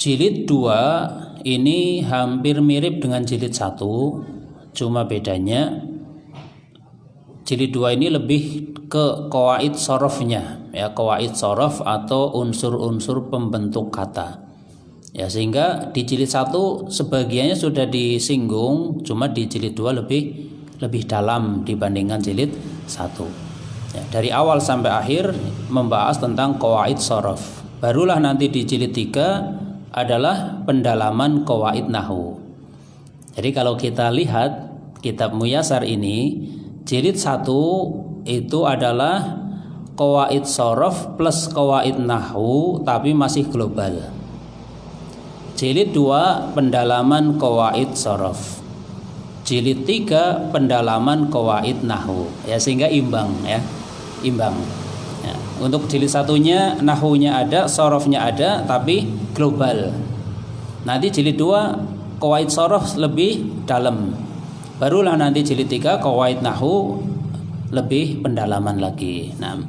jilid 2 ini hampir mirip dengan jilid 1, cuma bedanya jilid 2 ini lebih ke qawaid sorofnya ya, qawaid sorof atau unsur-unsur pembentuk kata. Ya, sehingga di jilid 1 sebagiannya sudah disinggung, cuma di jilid 2 lebih dalam dibandingkan jilid 1. Ya, dari awal sampai akhir membahas tentang qawaid sorof. Barulah nanti di jilid 3 adalah pendalaman qawaid nahwu. Jadi kalau kita lihat kitab Muyassar ini, jilid 1 itu adalah qawaid sorof plus qawaid nahwu, tapi masih global. Jilid 2 pendalaman qawaid sorof. Jilid 3 pendalaman qawaid nahwu ya, sehingga imbang ya, imbang ya. Untuk jilid 1-nya nahwunya ada, sorofnya ada, tapi global. Nanti jilid 2 qawaid sorof lebih dalam. Barulah nanti jilid 3 qawaid nahwu lebih pendalaman lagi. Nah,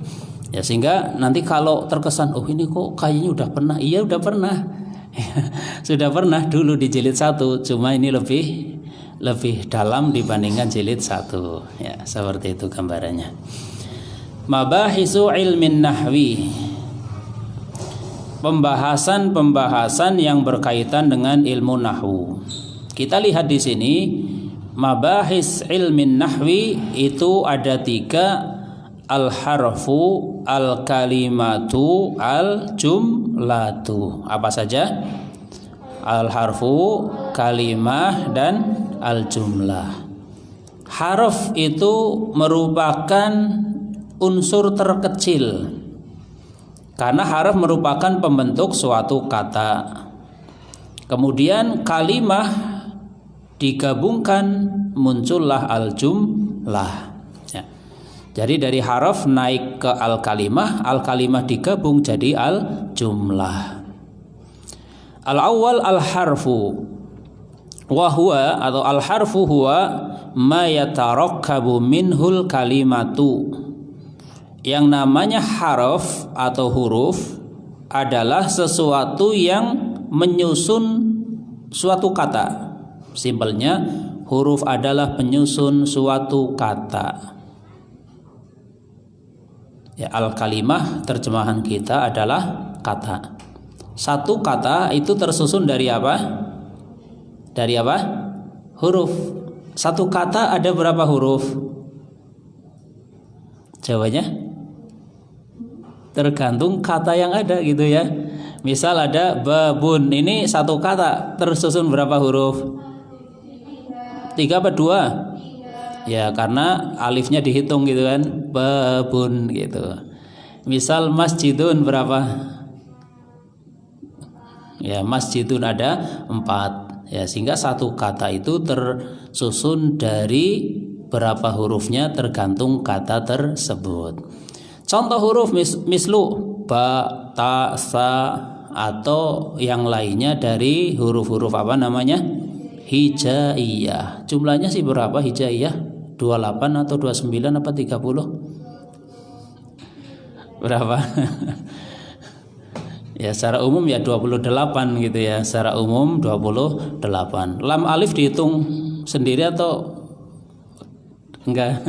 ya, sehingga nanti kalau terkesan oh ini kok kayaknya udah pernah. Iya, udah pernah. Sudah pernah dulu di jilid 1, cuma ini lebih dalam dibandingkan jilid 1 ya, seperti itu gambarannya. Mabahisu ilmin nahwi, pembahasan-pembahasan yang berkaitan dengan ilmu nahwu. Kita lihat di sini mabahis ilmin nahwi itu ada 3: al-harfu, al-kalimatu, al-jumlatu. Apa saja? Al-harfu, kalimah, dan al-jumlah. Harf itu merupakan unsur terkecil karena harf merupakan pembentuk suatu kata. Kemudian kalimah digabungkan muncullah al-jumlah. Ya. Jadi dari harf naik ke al-kalimah digabung jadi al-jumlah. Al-awwal al-harfu wa huwa atau al-harfu huwa ma yatarakkabu minhul kalimatu. Yang namanya harf atau huruf adalah sesuatu yang menyusun suatu kata. Simpelnya, huruf adalah penyusun suatu kata. Ya, al-kalimah terjemahan kita adalah kata. Satu kata itu tersusun dari apa? Dari apa? Huruf. Satu kata ada berapa huruf? Jawabannya tergantung kata yang ada gitu ya. Misal ada babun, ini satu kata tersusun berapa huruf? 3 apa 2? Ya karena alifnya dihitung gitu kan. Babun gitu. Misal masjidun berapa? Ya masjidun ada 4. Ya sehingga satu kata itu tersusun dari berapa hurufnya tergantung kata tersebut. Contoh huruf mislu ba, ta, sa atau yang lainnya dari huruf-huruf apa namanya? Hijaiyah. Jumlahnya sih berapa hijaiyah? 28 atau 29 apa 30? Berapa? Ya secara umum ya 28 gitu ya. Secara umum 28. Lam alif dihitung sendiri atau enggak?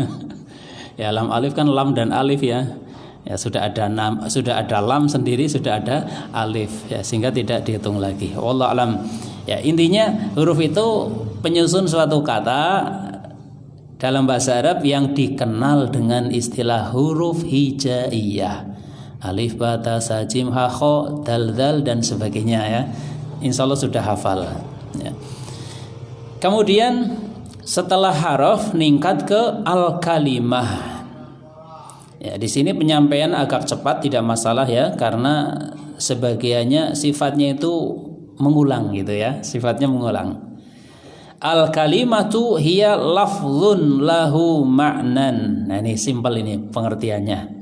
Ya lam alif kan lam dan alif ya. Ya sudah ada lam sendiri, sudah ada alif ya sehingga tidak dihitung lagi. Wallahu alam. Ya intinya huruf itu penyusun suatu kata dalam bahasa Arab yang dikenal dengan istilah huruf hijaiyah. Alif, ba, ta, sa, jim, ha, kha, dal, dzal dan sebagainya ya. Insya Allah sudah hafal. Ya. Kemudian setelah haraf meningkat ke al-kalimah. Ya, di sini penyampaian agak cepat tidak masalah ya karena sebagiannya sifatnya itu mengulang gitu ya, sifatnya mengulang. Al-kalimatu hiya lafzun lahu ma'nan. Nah, ini simpel ini pengertiannya.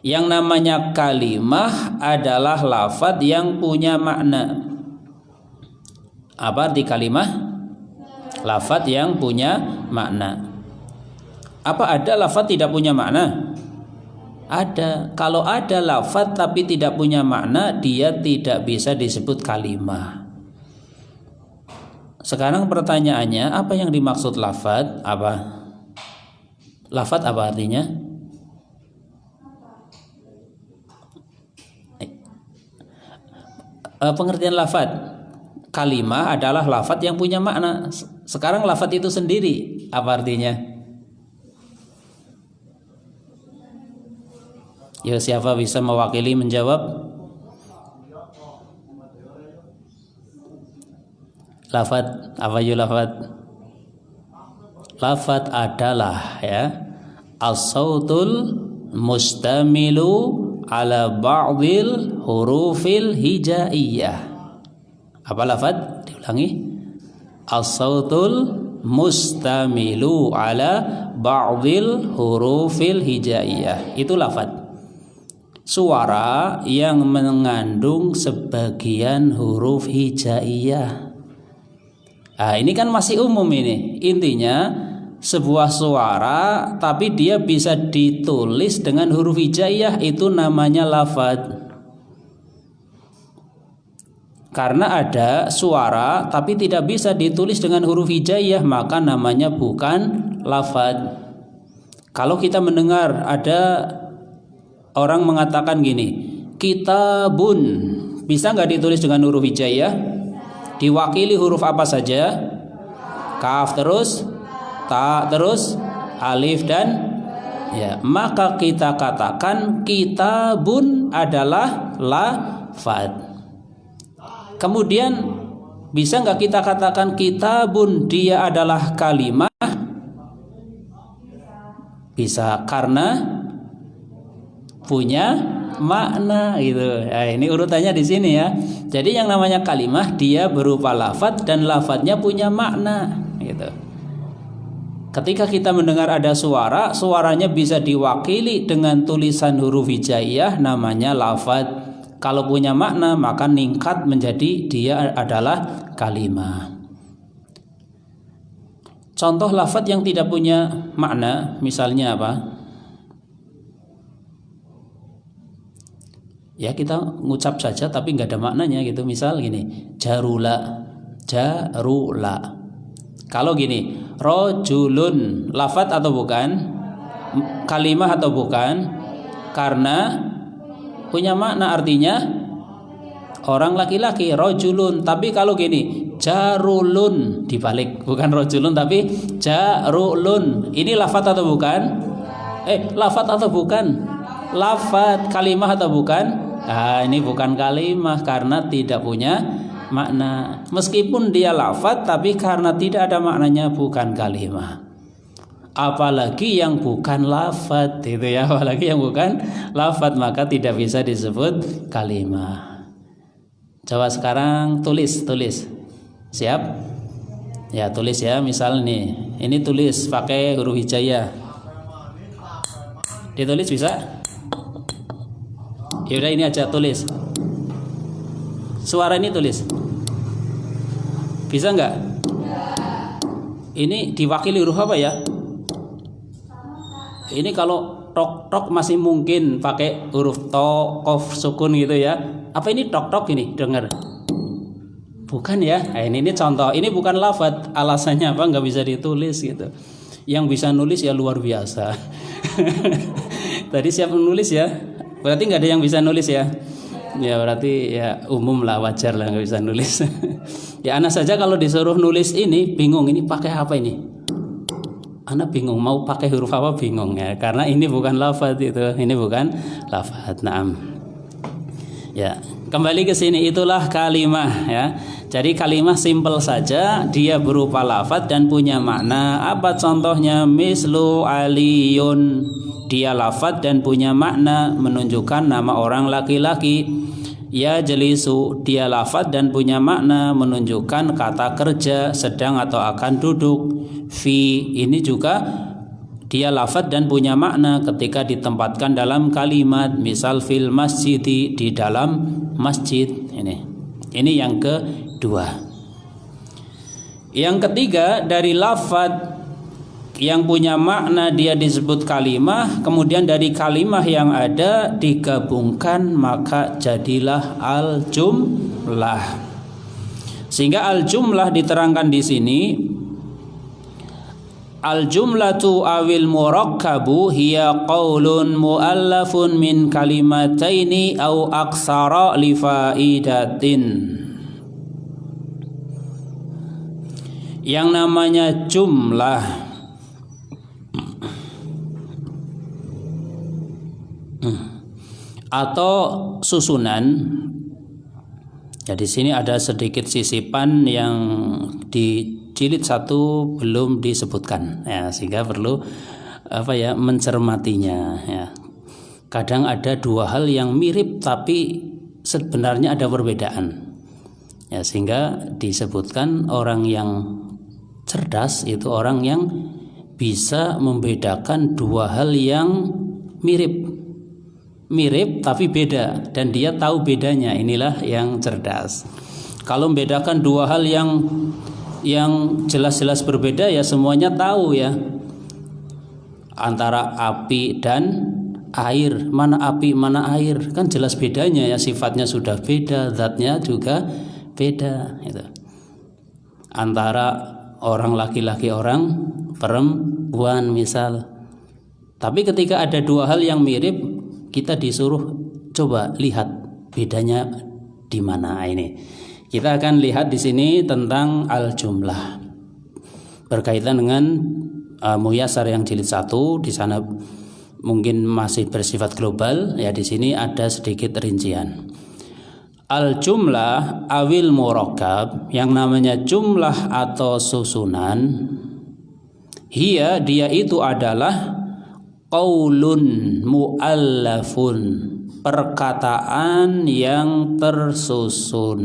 Yang namanya kalimah adalah lafaz yang punya makna. Apa arti kalimah? Lafaz yang punya makna. Apa ada lafaz tidak punya makna? Ada. Kalau ada lafaz tapi tidak punya makna, dia tidak bisa disebut kalimah. Sekarang pertanyaannya, apa yang dimaksud lafaz? Apa? Lafaz apa artinya? Pengertian lafaz. Kalimah adalah lafaz yang punya makna. Sekarang lafaz itu sendiri, apa artinya? Ya siapa bisa mewakili menjawab? Lafaz apa ya lafaz? Lafaz adalah ya as-sautul mustamilu ala ba'dil hurufil hijaiyah. Apa lafaz? Diulangi. As-sautul mustamilu ala ba'dil hurufil hijaiyah. Itu lafaz. Suara yang mengandung sebagian huruf hijaiyah. Nah, ini kan masih umum ini. Intinya sebuah suara tapi dia bisa ditulis dengan huruf hijaiyah, itu namanya lafaz. Karena ada suara tapi tidak bisa ditulis dengan huruf hijaiyah, maka namanya bukan lafaz. Kalau kita mendengar ada orang mengatakan gini, kitabun, bisa nggak ditulis dengan huruf hijaiyah? Diwakili huruf apa saja? Kaf terus, ta terus, alif dan ya. Maka kita katakan kitabun adalah lafad. Kemudian bisa nggak kita katakan kitabun dia adalah kalimah? Bisa, karena punya makna gitu. Nah, ini urutannya di sini ya. Jadi yang namanya kalimah dia berupa lafadz dan lafadznya punya makna gitu. Ketika kita mendengar ada suara, suaranya bisa diwakili dengan tulisan huruf hijaiyah namanya lafadz. Kalau punya makna maka ningkat menjadi dia adalah kalimah. Contoh lafadz yang tidak punya makna misalnya apa? Ya kita ngucap saja tapi nggak ada maknanya gitu. Misal gini, jarula, jarula. Kalau gini, rojulun, lafadz atau bukan? Kalimah atau bukan? Karena punya makna, artinya orang laki-laki, rojulun. Tapi kalau gini, jarulun, dibalik, bukan rojulun tapi jarulun. Ini lafadz atau bukan? Lafadz atau bukan? Lafadz. Kalimah atau bukan? Nah, ini bukan kalimah karena tidak punya makna. Meskipun dia lafadz tapi karena tidak ada maknanya bukan kalimah. Apalagi yang bukan lafadz itu ya, apalagi yang bukan lafadz maka tidak bisa disebut kalimah. Coba sekarang tulis. Siap? Ya, tulis ya. Misal nih, ini tulis pakai huruf hijaiyah. Ditulis bisa? Yaudah ini aja tulis. Suara ini tulis. Bisa nggak? Ini diwakili huruf apa ya? Ini kalau tok masih mungkin pakai huruf to, kof, sukun gitu ya. Apa ini tok ini? Dengar. Bukan ya. Nah, ini contoh. Ini bukan lafadz. Alasannya apa? Nggak bisa ditulis gitu. Yang bisa nulis ya luar biasa. Tadi siap menulis ya. Berarti nggak ada yang bisa nulis ya? Ya berarti ya umum lah, wajar lah nggak bisa nulis. Ya anak saja kalau disuruh nulis ini bingung, ini pakai apa ini? Anak bingung mau pakai huruf apa, bingung ya, karena ini bukan lafadz itu, ini bukan lafadz. Naam. Ya kembali ke sini, itulah kalimah ya. Jadi kalimah simpel saja, dia berupa lafadz dan punya makna. Apa contohnya? Mislu aliyun. Dia lafadz dan punya makna, menunjukkan nama orang laki-laki. Ya jelisu, dia lafadz dan punya makna, menunjukkan kata kerja, sedang atau akan duduk. Fi, ini juga dia lafadz dan punya makna ketika ditempatkan dalam kalimat. Misal fil masjidi, di dalam masjid. Ini yang kedua. Yang ketiga, dari lafadz yang punya makna dia disebut kalimah, kemudian dari kalimah yang ada digabungkan maka jadilah al-jumlah. Sehingga al-jumlah diterangkan di sini, al-jumlatu awil murakkabu hiya qaulun muallafun min kalimataini au aksara li faidatin. Yang namanya jumlah atau susunan. Ya di sini ada sedikit sisipan yang di jilid 1 belum disebutkan ya, sehingga perlu mencermatinya ya. Kadang ada dua hal yang mirip tapi sebenarnya ada perbedaan. Ya sehingga disebutkan orang yang cerdas itu orang yang bisa membedakan dua hal yang mirip tapi beda dan dia tahu bedanya. Inilah yang cerdas. Kalau membedakan dua hal yang jelas-jelas berbeda ya semuanya tahu ya. Antara api dan air, mana api mana air, kan jelas bedanya ya, sifatnya sudah beda, zatnya juga beda gitu. Antara orang laki-laki orang perempuan misal. Tapi ketika ada dua hal yang mirip, kita disuruh coba lihat bedanya di mana ini. Kita akan lihat di sini tentang al-jumlah berkaitan dengan Muyassar yang jilid 1. Di sana mungkin masih bersifat global, ya di sini ada sedikit rincian. Al-jumlah awil murakkab, yang namanya jumlah atau susunan, dia itu adalah qaulun muallafun, perkataan yang tersusun,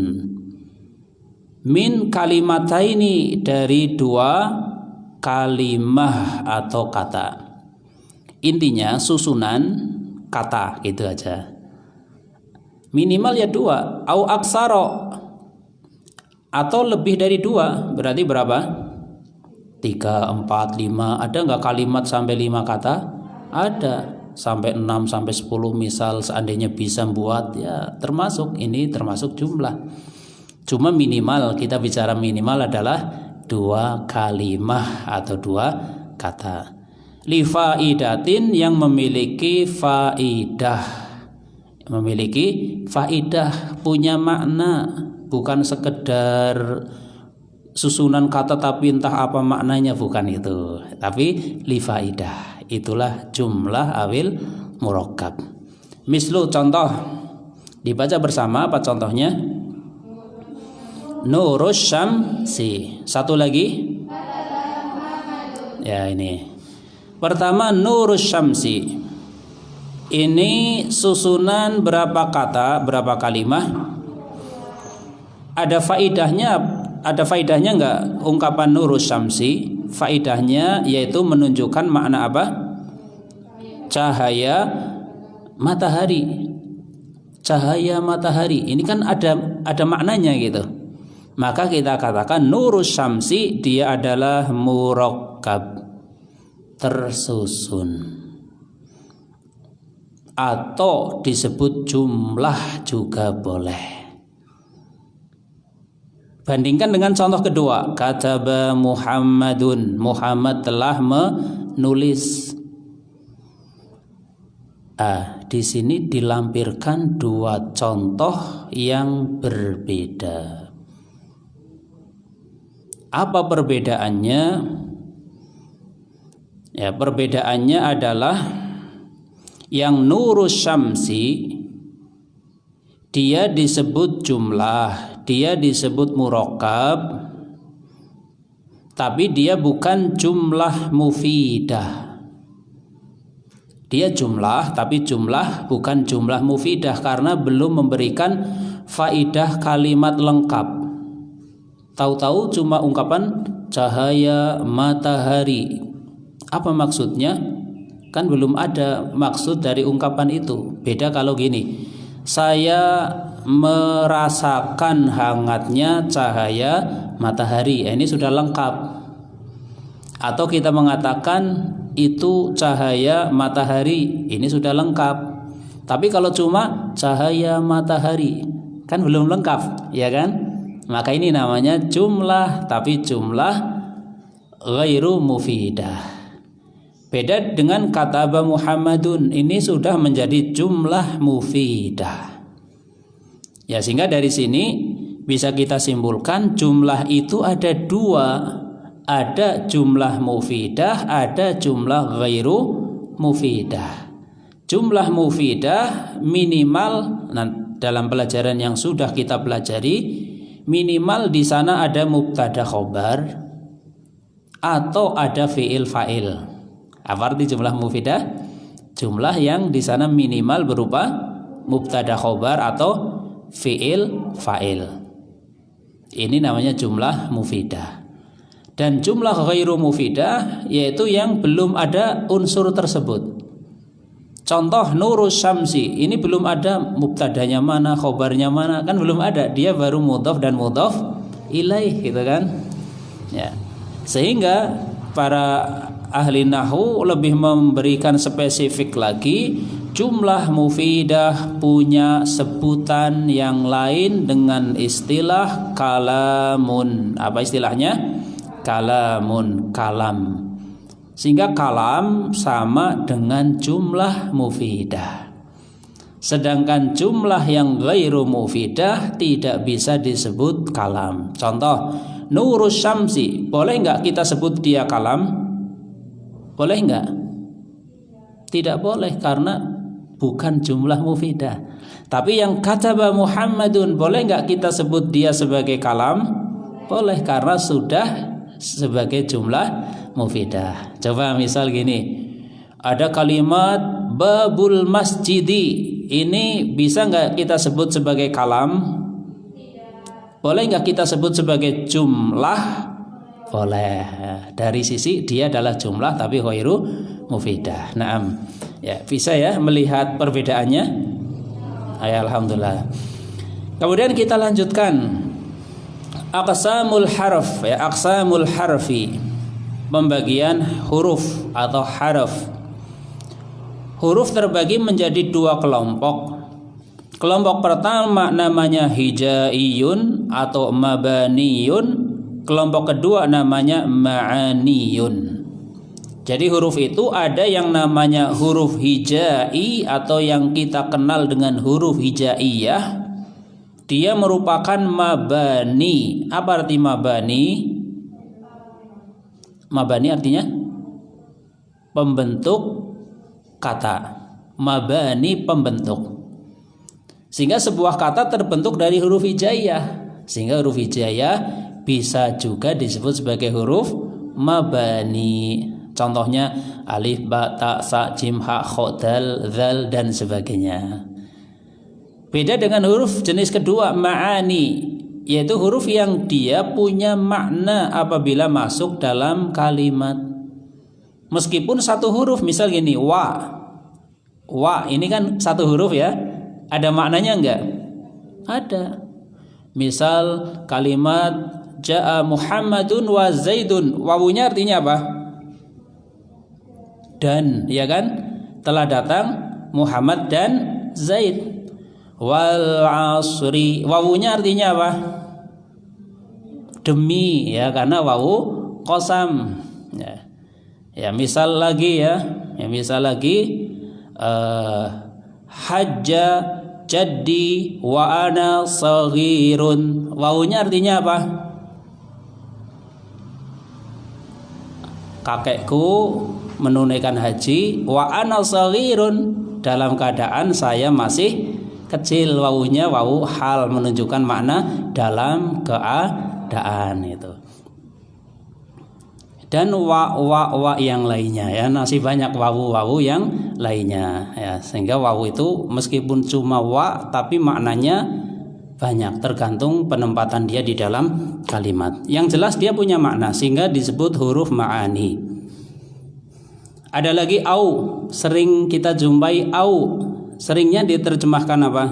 min kalimataini, dari dua kalimah atau kata. Intinya susunan kata gitu aja. Minimal ya dua, au aksaro, atau lebih dari dua. Berarti berapa? 3, 4, 5. Ada nggak kalimat sampai 5 kata? Ada. Sampai 6, sampai 10 misal, seandainya bisa buat, ya termasuk, ini termasuk jumlah. Cuma minimal, kita bicara minimal adalah 2 kalimah atau 2 kata. Li faidatin, yang memiliki faidah. Memiliki faidah, punya makna, bukan sekedar susunan kata tapi entah apa maknanya, bukan itu. Tapi li faidah, itulah jumlah awil murakkab. Mislu, contoh, dibaca bersama. Apa contohnya? Nurus syamsi. Satu lagi. Ya ini. Pertama nurus syamsi. Ini susunan berapa kata, berapa kalimah? Ada faidahnya enggak ungkapan nurus syamsi? Faidahnya yaitu menunjukkan makna apa? Cahaya matahari. Cahaya matahari. Ini kan ada maknanya gitu. Maka kita katakan nurus syamsi, dia adalah murakkab, tersusun. Atau disebut jumlah juga boleh. Bandingkan dengan contoh kedua, kataba Muhammadun, Muhammad telah menulis. Di sini dilampirkan 2 contoh yang berbeda. Apa perbedaannya? Ya, perbedaannya adalah yang nurus syamsi, dia disebut jumlah, dia disebut murakkab, tapi dia bukan jumlah mufidah. Dia jumlah, tapi jumlah bukan jumlah mufidah, karena belum memberikan faidah kalimat lengkap. Tahu-tahu cuma ungkapan cahaya matahari. Apa maksudnya? Kan belum ada maksud dari ungkapan itu. Beda kalau gini, saya merasakan hangatnya cahaya matahari. Ini sudah lengkap. Atau kita mengatakan itu cahaya matahari, ini sudah lengkap. Tapi kalau cuma cahaya matahari, kan belum lengkap, ya kan? Maka ini namanya jumlah, tapi jumlah ghairu mufidah. Beda dengan kataba Muhammadun, ini sudah menjadi jumlah mufidah. Ya, sehingga dari sini bisa kita simpulkan jumlah itu ada 2. Ada jumlah mufidah, ada jumlah ghairu mufidah. Jumlah mufidah minimal, dalam pelajaran yang sudah kita pelajari, minimal di sana ada mubtada khobar atau ada fi'il fa'il. Apa arti jumlah mufidah? Jumlah yang di sana minimal berupa mubtada khobar atau fi'il fa'il. Ini namanya jumlah mufidah. Dan jumlah ghairu mufidah yaitu yang belum ada unsur tersebut. Contoh nurus syamsi, ini belum ada mubtadanya mana, khobarnya mana, kan belum ada. Dia baru mudhaf dan mudhaf ilaih, gitu kan? Ya. Sehingga para ahli nahwu lebih memberikan spesifik lagi, jumlah mufidah punya sebutan yang lain dengan istilah kalamun. Apa istilahnya? Kalamun, kalam. Sehingga kalam sama dengan jumlah mufidah. Sedangkan jumlah yang ghairu mufidah tidak bisa disebut kalam. Contoh, nurus syamsi, boleh nggak kita sebut dia kalam? Boleh nggak? Tidak boleh karena bukan jumlah mufidah. Tapi yang kataba Muhammadun, boleh nggak kita sebut dia sebagai kalam? Boleh karena sudah sebagai jumlah mufidah. Coba misal gini, ada kalimat babul masjidi, ini bisa nggak kita sebut sebagai kalam? Boleh nggak kita sebut sebagai jumlah? Boleh. Dari sisi dia adalah jumlah tapi ghairu mufidah. Naam. Ya, bisa ya melihat perbedaannya? Ya, alhamdulillah. Kemudian kita lanjutkan. Aqsamul harf, ya, aqsamul harfi. Pembagian huruf atau harf. Huruf terbagi menjadi dua kelompok. Kelompok pertama namanya hijaiyun atau mabaniyun. Kelompok kedua namanya ma'aniyun. Jadi huruf itu ada yang namanya huruf hijai atau yang kita kenal dengan huruf hijaiyah. Dia merupakan mabani. Apa arti mabani? Mabani artinya pembentuk kata. Mabani pembentuk. Sehingga sebuah kata terbentuk dari huruf hijaiyah. Sehingga huruf hijaiyah bisa juga disebut sebagai huruf mabani. Contohnya alif, ba, ta, sa, jim, ha, kha, dal, dzal dan sebagainya. Beda dengan huruf jenis kedua ma'ani, yaitu huruf yang dia punya makna apabila masuk dalam kalimat. Meskipun satu huruf, misal gini, wa. Wa ini kan satu huruf ya. Ada maknanya enggak? Ada. Misal kalimat ja'a Muhammadun wa Zaidun. Wawunya artinya apa? Dan, ya kan? Telah datang Muhammad dan Zaid. Wal asri. Wawunya artinya apa? Demi, ya, karena wawu qasam. Ya. Ya, misal lagi ya. Ya, misal lagi hajja jaddi wa ana saghirun. Wawunya artinya apa? Kakekku menunaikan haji, wa ana saghirun, dalam keadaan saya masih kecil. Wawunya wawu hal, menunjukkan makna dalam keadaan itu. Dan wa yang lainnya ya, masih banyak wawu yang lainnya ya, sehingga wawu itu meskipun cuma wa tapi maknanya banyak tergantung penempatan dia di dalam kalimat. Yang jelas dia punya makna sehingga disebut huruf ma'ani. Ada lagi au, sering kita jumpai au, seringnya diterjemahkan apa?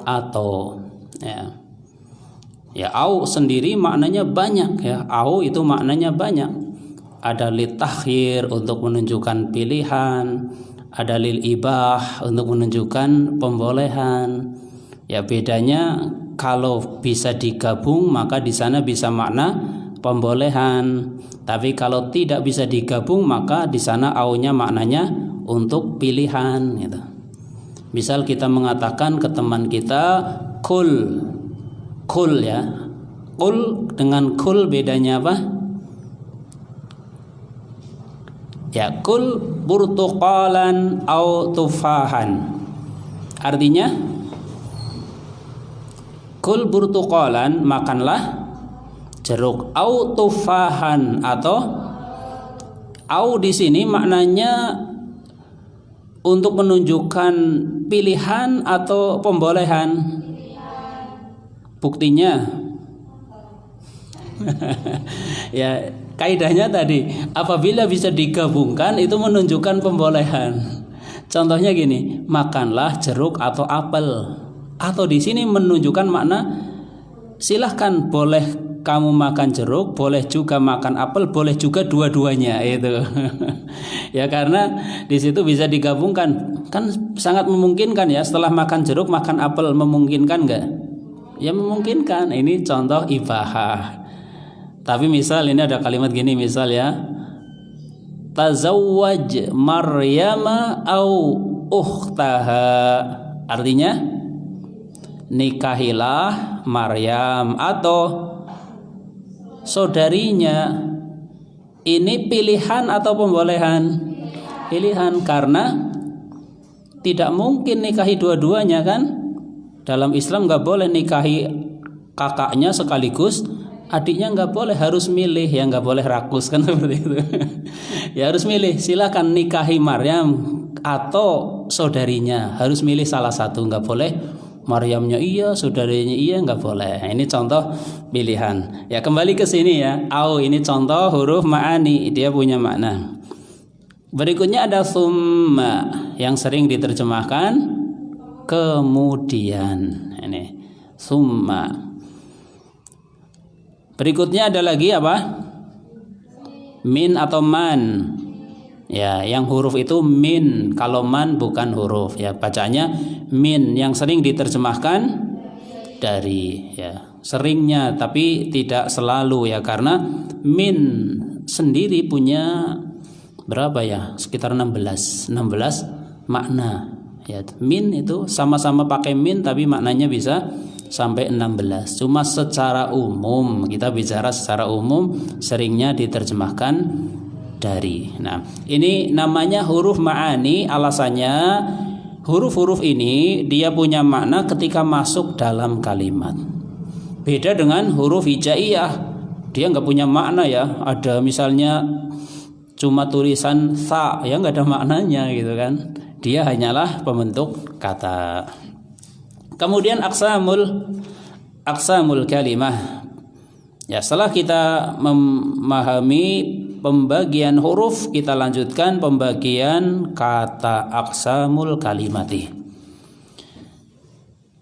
Atau ya. Ya, au sendiri maknanya banyak ya. Au itu maknanya banyak. Ada lil takhir untuk menunjukkan pilihan, ada lil ibah untuk menunjukkan pembolehan. Ya, bedanya kalau bisa digabung maka di sana bisa makna pembolehan. Tapi kalau tidak bisa digabung maka di sana aunya maknanya untuk pilihan gitu. Misal kita mengatakan ke teman kita kul ya, kul dengan kul bedanya apa? Ya, kul burtuqalan au tufahan. Artinya kul burtuqalan, makanlah jeruk, au tufahan, atau au di sini maknanya untuk menunjukkan pilihan atau pembolehan. Buktinya ya, kaidahnya tadi apabila bisa digabungkan itu menunjukkan pembolehan. Contohnya gini, makanlah jeruk atau apel. Atau di sini menunjukkan makna silahkan, boleh kamu makan jeruk, boleh juga makan apel, boleh juga dua-duanya itu. Ya, karena di situ bisa digabungkan. Kan sangat memungkinkan ya, setelah makan jeruk makan apel, memungkinkan enggak? Ya, memungkinkan. Ini contoh ibahah. Tapi misal ini ada kalimat gini, misal ya, tazawwaj Maryama au ukhtaha. Artinya nikahilah Maryam atau saudarinya. Ini pilihan atau pembolehan? Pilihan, karena tidak mungkin nikahi dua-duanya kan. Dalam Islam nggak boleh nikahi kakaknya sekaligus adiknya, nggak boleh, harus milih. Ya nggak boleh rakus kan seperti itu. Ya harus milih, silakan nikahi Maryam atau saudarinya, harus milih salah satu, nggak boleh Maryamnya iya, saudaranya iya, nggak boleh. Nah, ini contoh pilihan. Ya kembali ke sini ya. Au ini contoh huruf ma'ani, dia punya makna. Berikutnya ada summa yang sering diterjemahkan kemudian. Ini summa. Berikutnya ada lagi apa? Min atau man. Ya, yang huruf itu min, kalau man bukan huruf. Ya, bacanya min, yang sering diterjemahkan dari. Ya, seringnya tapi tidak selalu ya, karena min sendiri punya berapa ya? Sekitar 16 makna. Ya, min itu sama-sama pakai min tapi maknanya bisa sampai 16. Cuma secara umum, kita bicara secara umum, seringnya diterjemahkan dari. Nah, ini namanya huruf ma'ani. Alasannya huruf-huruf ini dia punya makna ketika masuk dalam kalimat. Beda dengan huruf hijaiyah, dia nggak punya makna ya. Ada misalnya cuma tulisan sa, ya nggak ada maknanya gitu kan. Dia hanyalah pembentuk kata. Kemudian aksamul kalimah. Ya, setelah kita memahami pembagian huruf, kita lanjutkan pembagian kata aksamul kalimati.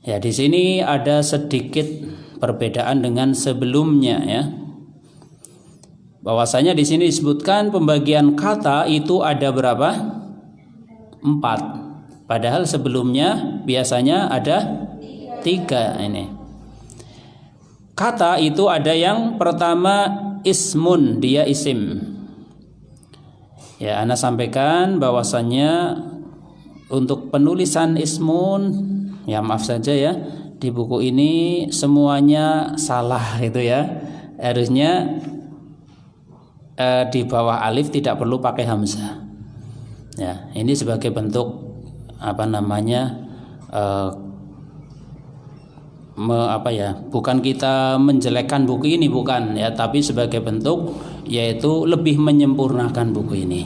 Ya, di sini ada sedikit perbedaan dengan sebelumnya ya. Bahwasanya di sini disebutkan pembagian kata itu ada berapa? 4. Padahal sebelumnya biasanya ada 3 ini. Kata itu ada yang pertama ismun, dia isim. Ya, Ana sampaikan bahwasannya untuk penulisan ismun, ya maaf saja ya, di buku ini semuanya salah itu ya. Harusnya di bawah alif tidak perlu pakai hamzah. Ya, ini sebagai bentuk apa namanya? Bukan kita menjelekkan buku ini, bukan ya, tapi sebagai bentuk yaitu lebih menyempurnakan buku ini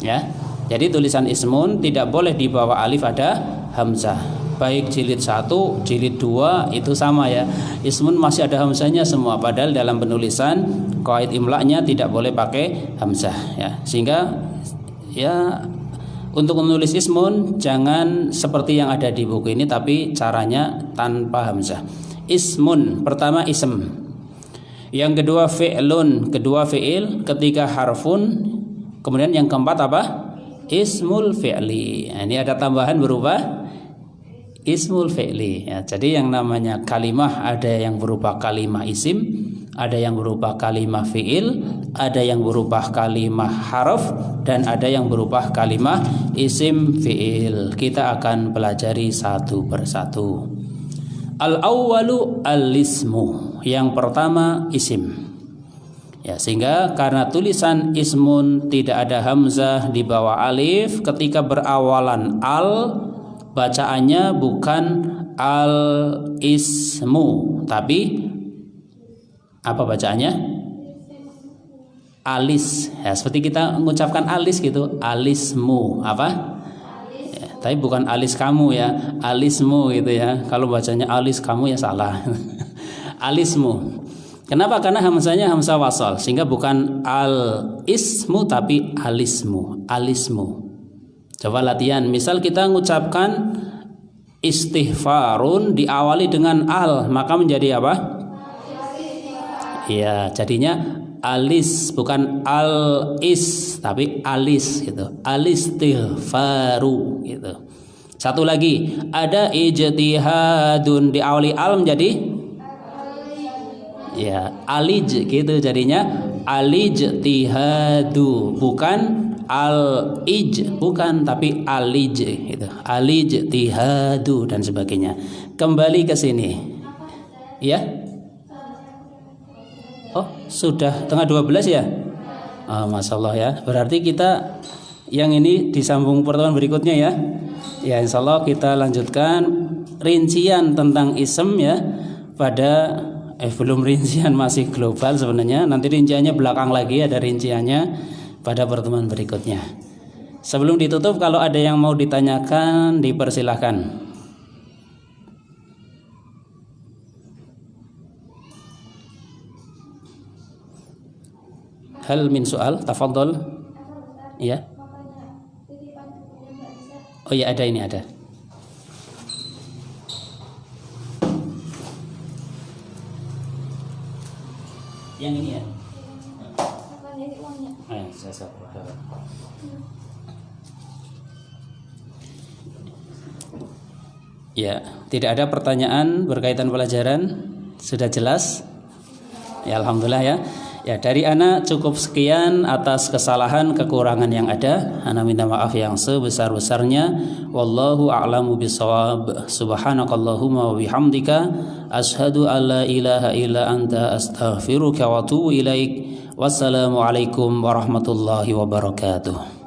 ya. Jadi tulisan ismun tidak boleh di bawah alif ada hamzah, baik jilid 1, jilid 2 itu sama ya, ismun masih ada hamzahnya semua, padahal dalam penulisan qaid imla'nya tidak boleh pakai hamzah ya. Sehingga ya untuk menulis ismun jangan seperti yang ada di buku ini, tapi caranya tanpa hamzah. Ismun pertama ism, yang kedua fi'lun, kedua fi'il, ketiga harfun, kemudian yang keempat apa? Ismul fi'li. Nah, ini ada tambahan berupa ismul fi'li ya. Jadi yang namanya kalimah ada yang berupa kalimah isim, ada yang berupa kalimah fi'il, ada yang berupa kalimah harf, dan ada yang berupa kalimah isim fi'il. Kita akan pelajari satu persatu. Al-awwalu al-ismu, yang pertama isim. Ya, sehingga karena tulisan ismun tidak ada hamzah di bawah alif, ketika berawalan al, bacaannya bukan al-ismu, tapi apa bacaannya? Alis. Ya, seperti kita mengucapkan alis gitu, alismu. Apa? Ya, tapi bukan alis kamu ya, alismu gitu ya. Kalau bacanya alis kamu ya salah. Alismu. Kenapa? Karena hamzahnya hamzah wasal, sehingga bukan al-ismu tapi alismu. Alismu. Coba latihan. Misal kita mengucapkan istighfarun diawali dengan al, maka menjadi apa? Ya, jadinya alis, bukan al-is tapi alis gitu. Alistighfaru gitu. Satu lagi, ada ijtihadun diawali al menjadi ya alij gitu, jadinya alijtihadu, bukan al-ij bukan, tapi al-ij itu. Al-ijtihadu dan sebagainya. Kembali ke sini. Ya? Oh, sudah tengah 12 ya? Oh, Masya Allah ya. Berarti kita yang ini disambung pertemuan berikutnya ya. Ya, insya Allah kita lanjutkan rincian tentang ism ya pada belum rincian, masih global sebenarnya. Nanti rinciannya belakang lagi, ada rinciannya pada pertemuan berikutnya. Sebelum ditutup, kalau ada yang mau ditanyakan dipersilahkan. Hal min soal, tafadhol. Ya. Oh ya, ada, ini ada. Yang ini ya. Ya, tidak ada pertanyaan berkaitan pelajaran, sudah jelas. Ya, alhamdulillah ya. Ya, dari ana cukup sekian atas kesalahan kekurangan yang ada. Ana minta maaf yang sebesar-besarnya. Wallahu a'lamu bishawab. Subhanakallahumma wa bihamdika asyhadu an la ilaha illa anta astaghfiruka wa atubu ilaik. Wassalamualaikum warahmatullahi wabarakatuh.